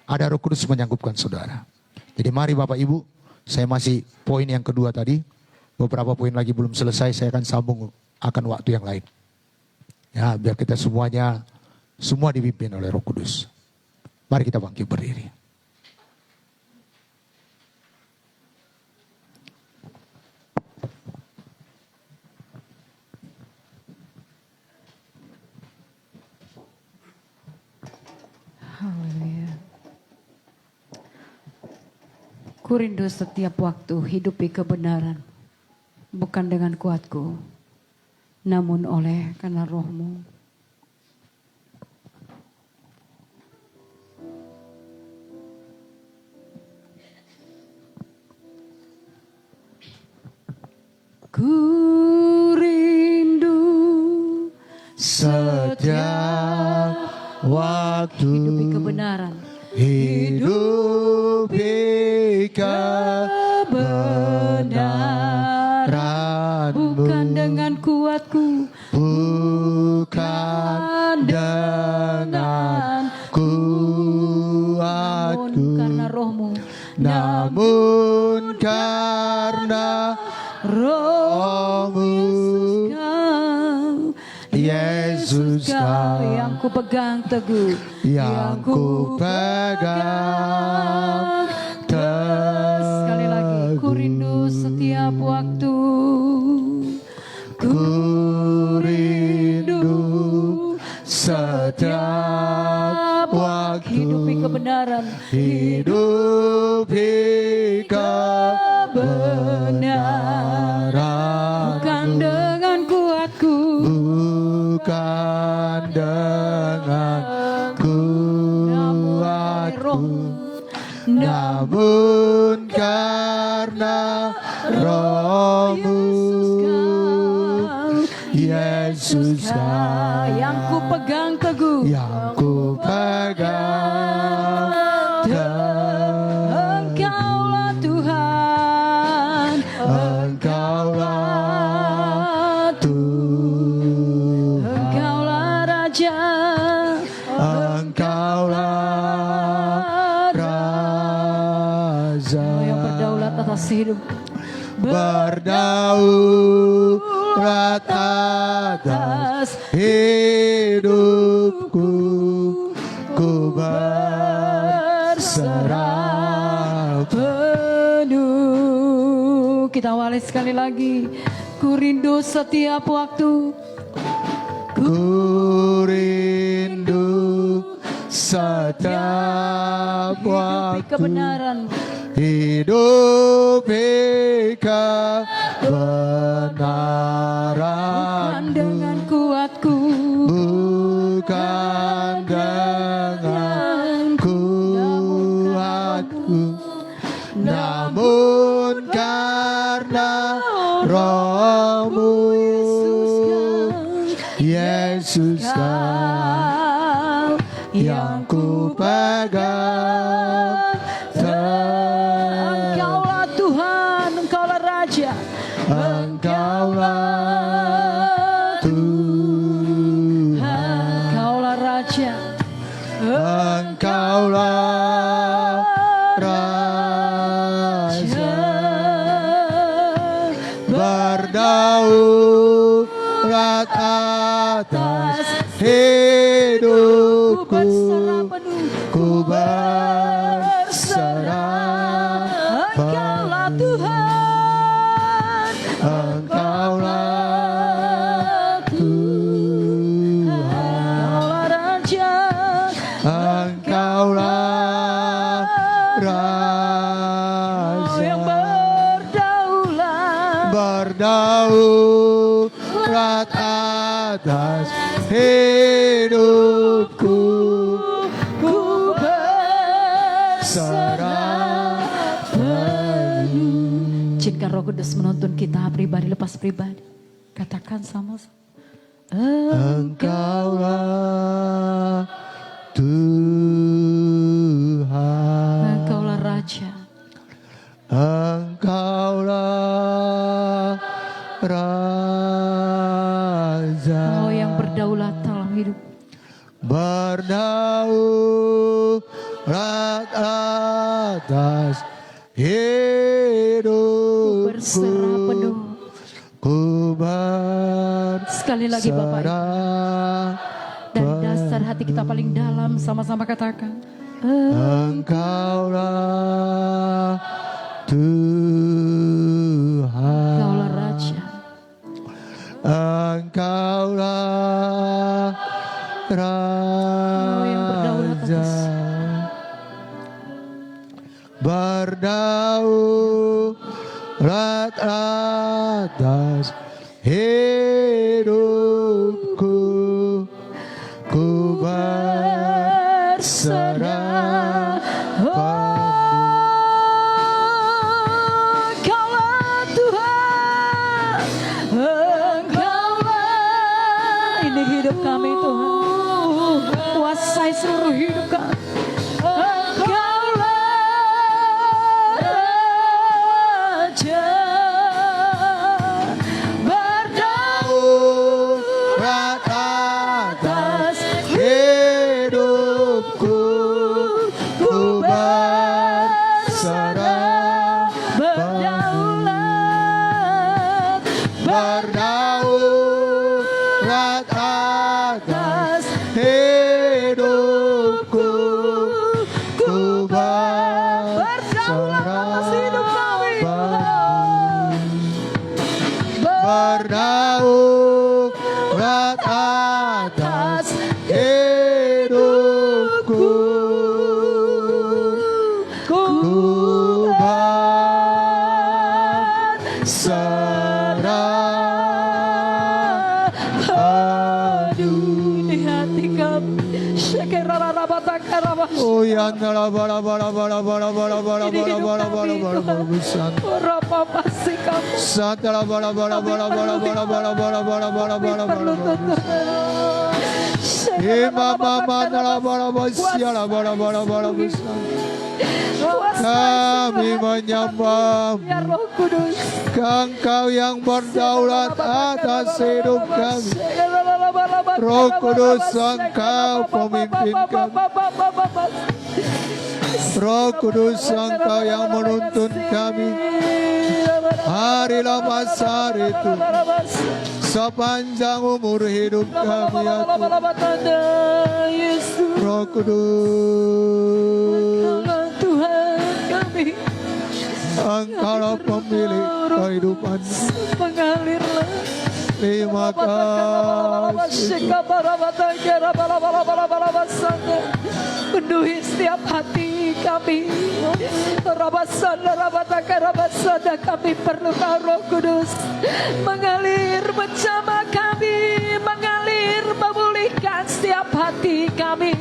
Speaker 3: Ada Roh Kudus menyanggupkan saudara. Jadi mari Bapak Ibu, saya masih poin yang kedua tadi. Beberapa poin lagi belum selesai, saya akan sambung akan waktu yang lain. Ya, biar kita semuanya semua dipimpin oleh Roh Kudus. Mari kita bangkit berdiri.
Speaker 1: Haleluya. Ku rindu setiap waktu hidupi kebenaran, bukan dengan kuatku, namun oleh karena Roh-Mu. Ku rindu
Speaker 3: Setiap waktu
Speaker 1: hidupi kebenaran,
Speaker 3: hidupi kebenaran-Mu,
Speaker 1: bukan dengan kuatku,
Speaker 3: bukan dengan kuatku,
Speaker 1: karena Roh-Mu,
Speaker 3: namun karena Roh-Mu, Yesus Kau
Speaker 1: yang ku pegang teguh,
Speaker 3: yang ku pegang
Speaker 1: sekali lagi, ku
Speaker 3: teguh.
Speaker 1: rindu setiap waktu,
Speaker 3: Ku rindu setiap waktu
Speaker 1: hidupi kebenaran,
Speaker 3: hidupi kebenaran,
Speaker 1: bukan dengan kuatku,
Speaker 3: bukan dengan kuatku, namun karena Roh-Mu, Yesus Kau
Speaker 1: yang ku pegang teguh,
Speaker 3: yang ku pegang teguh.
Speaker 1: Engkaulah Tuhan,
Speaker 3: Engkaulah Tuhan,
Speaker 1: Engkaulah Raja,
Speaker 3: Engkaulah Raja
Speaker 1: yang berdaulat atas hidup,
Speaker 3: berdaulat atas hidupku, ku berserah
Speaker 1: penuh. Kita awali sekali lagi. Ku rindu setiap waktu,
Speaker 3: ku rindu setiap
Speaker 1: hidupi
Speaker 3: waktu,
Speaker 1: kebenaran,
Speaker 3: hidupi
Speaker 1: bukan
Speaker 3: kebenaran,
Speaker 1: dengan kuatku,
Speaker 3: bukan dengan kuatku, namun karena Roh-Mu, Yesus Kau yang ku pegang teguh.
Speaker 1: Engkaulah Tuhan, Engkaulah Raja,
Speaker 3: Engkaulah Tuhan,
Speaker 1: Engkaulah Raja,
Speaker 3: Engkaulah Raja, berdaulat atas hidupku,
Speaker 1: berserah penuh,
Speaker 3: ku berserah
Speaker 1: Engkaulah Tuhan,
Speaker 3: Engkaulah Tuhan,
Speaker 1: Engkaulah Raja,
Speaker 3: Engkaulah Raja,
Speaker 1: yang berdaulat,
Speaker 3: berdaulat atas hidupku,
Speaker 1: ku berserah
Speaker 3: penuh.
Speaker 1: Izinkan Roh Kudus menuntun kita pribadi lepas pribadi. Katakan sama-sama.
Speaker 3: Engkaulah Tuhan,
Speaker 1: Engkaulah Raja,
Speaker 3: Engkaulah Raja, berdaulat atas hidupku.
Speaker 1: Berserah penuh.
Speaker 3: Ku
Speaker 1: Sekali lagi Bapak Ibu.
Speaker 3: berserah
Speaker 1: Dan dasar hati kita paling dalam sama-sama katakan.
Speaker 3: Engkaulah Tuhan.
Speaker 1: Engkaulah Raja.
Speaker 3: Engkaulah
Speaker 1: yang berdaulat
Speaker 3: Raja.
Speaker 1: atas.
Speaker 3: Berdaulat atas hidupku. Ku berserah
Speaker 1: Engkaulah Tuhan. Engkaulah. Ini hidup kami Tuhan. Kuasai seluruh hidup kami. Engkaulah Raja.
Speaker 3: Berdaulat atas hidupku. Ku berserah
Speaker 1: Berdaulat.
Speaker 3: berdaulat atas hidupku. Ku
Speaker 1: Berdaulat atas hidup kami.
Speaker 3: berdaulat atas hidupku. Ku berserah.
Speaker 1: Aduh, di hati kami. Syekerarabatakarabah.
Speaker 3: Oh ya nala bara bara bara bara bara bara bara bara bara bara bara besar.
Speaker 1: Berapa pasti kamu
Speaker 3: Satala bara bara bara bara bara bara bara bara bara bara
Speaker 1: perlu
Speaker 3: bara.
Speaker 1: Tuhan.
Speaker 3: Mama nala bara bara siala bara bara bara besar. Kami menyembah
Speaker 1: Ya Roh Kudus.
Speaker 3: Engkau yang berdaulat atas hidup kami. Roh Kudus, Engkau pemimpin kami. Roh Kudus, Engkau yang menuntun kami. Hari lepas hari itu sepanjang umur hidup kami ya Tuhan. Roh Kudus,
Speaker 1: Tuhan kami,
Speaker 3: Engkaulah pemilik kehidupan.
Speaker 1: mengalirlah.
Speaker 3: Terima kasih.
Speaker 1: Penuhi setiap hati kami. Kami perlu Kau Roh Kudus mengalir bersama kami, mengalir memulihkan setiap hati kami,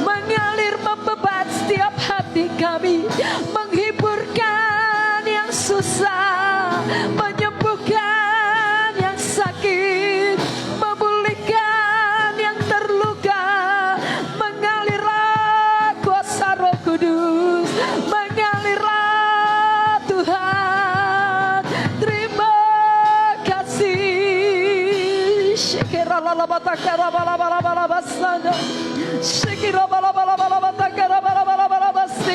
Speaker 1: mengalir membebat setiap hati kami, menghiburkan yang susah, menyembuhkan yang sakit, memulihkan yang terluka. Mengalirlah kuasa Roh Kudus, mengalirlah Tuhan. Terima kasih. Shikiralabalabatakarabalabalabasana. Shikirabalabalabatakarabalabalabasti.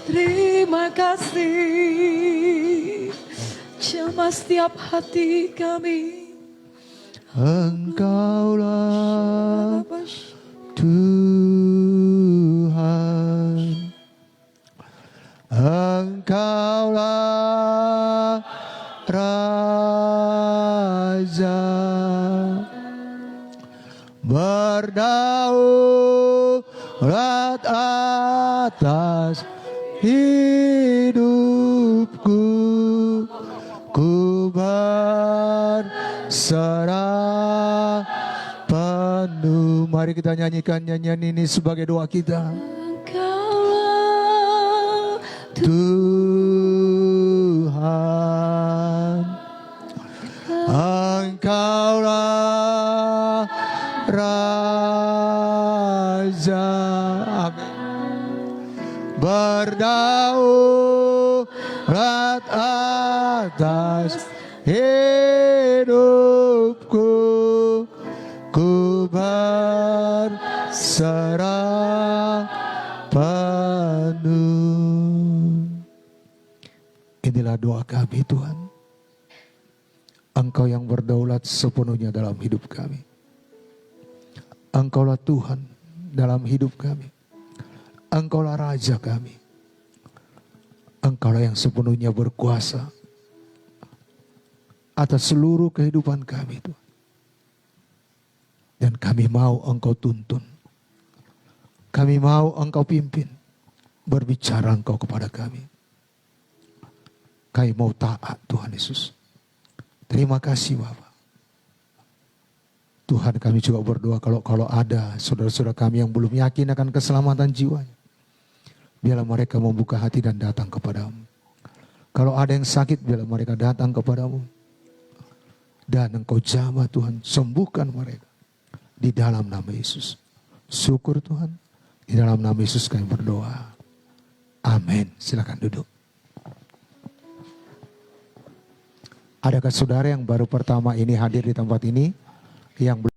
Speaker 1: Terima kasih. Jamah setiap hati kami.
Speaker 3: Engkaulah Tuhan. Engkaulah Raja. Berdaulat atas hidupku. Ku berserah penuh. Mari kita nyanyikan nyanyian ini sebagai doa kita.
Speaker 1: Engkaulah
Speaker 3: Tuhan, Engkaulah Raja. Amin. Berdaulat atas hidupku, ku berserah penuh. Inilah doa kami Tuhan. Engkau yang berdaulat sepenuhnya dalam hidup kami. Engkaulah Tuhan dalam hidup kami. Engkaulah Raja kami. Engkaulah yang sepenuhnya berkuasa atas seluruh kehidupan kami Tuhan. Dan kami mau Engkau tuntun. Kami mau Engkau pimpin. Berbicara Engkau kepada kami. Kami mau taat Tuhan Yesus. Terima kasih Bapak. Tuhan, kami juga berdoa kalau ada saudara-saudara kami yang belum yakin akan keselamatan jiwanya. Biarlah mereka membuka hati dan datang kepadamu. Kalau ada yang sakit, biarlah mereka datang kepadamu. Dan Engkau jamah Tuhan, sembuhkan mereka. Di dalam nama Yesus. Syukur Tuhan. Di dalam nama Yesus kami berdoa. Amin. Silakan duduk. Adakah saudara yang baru pertama ini hadir di tempat ini? Yang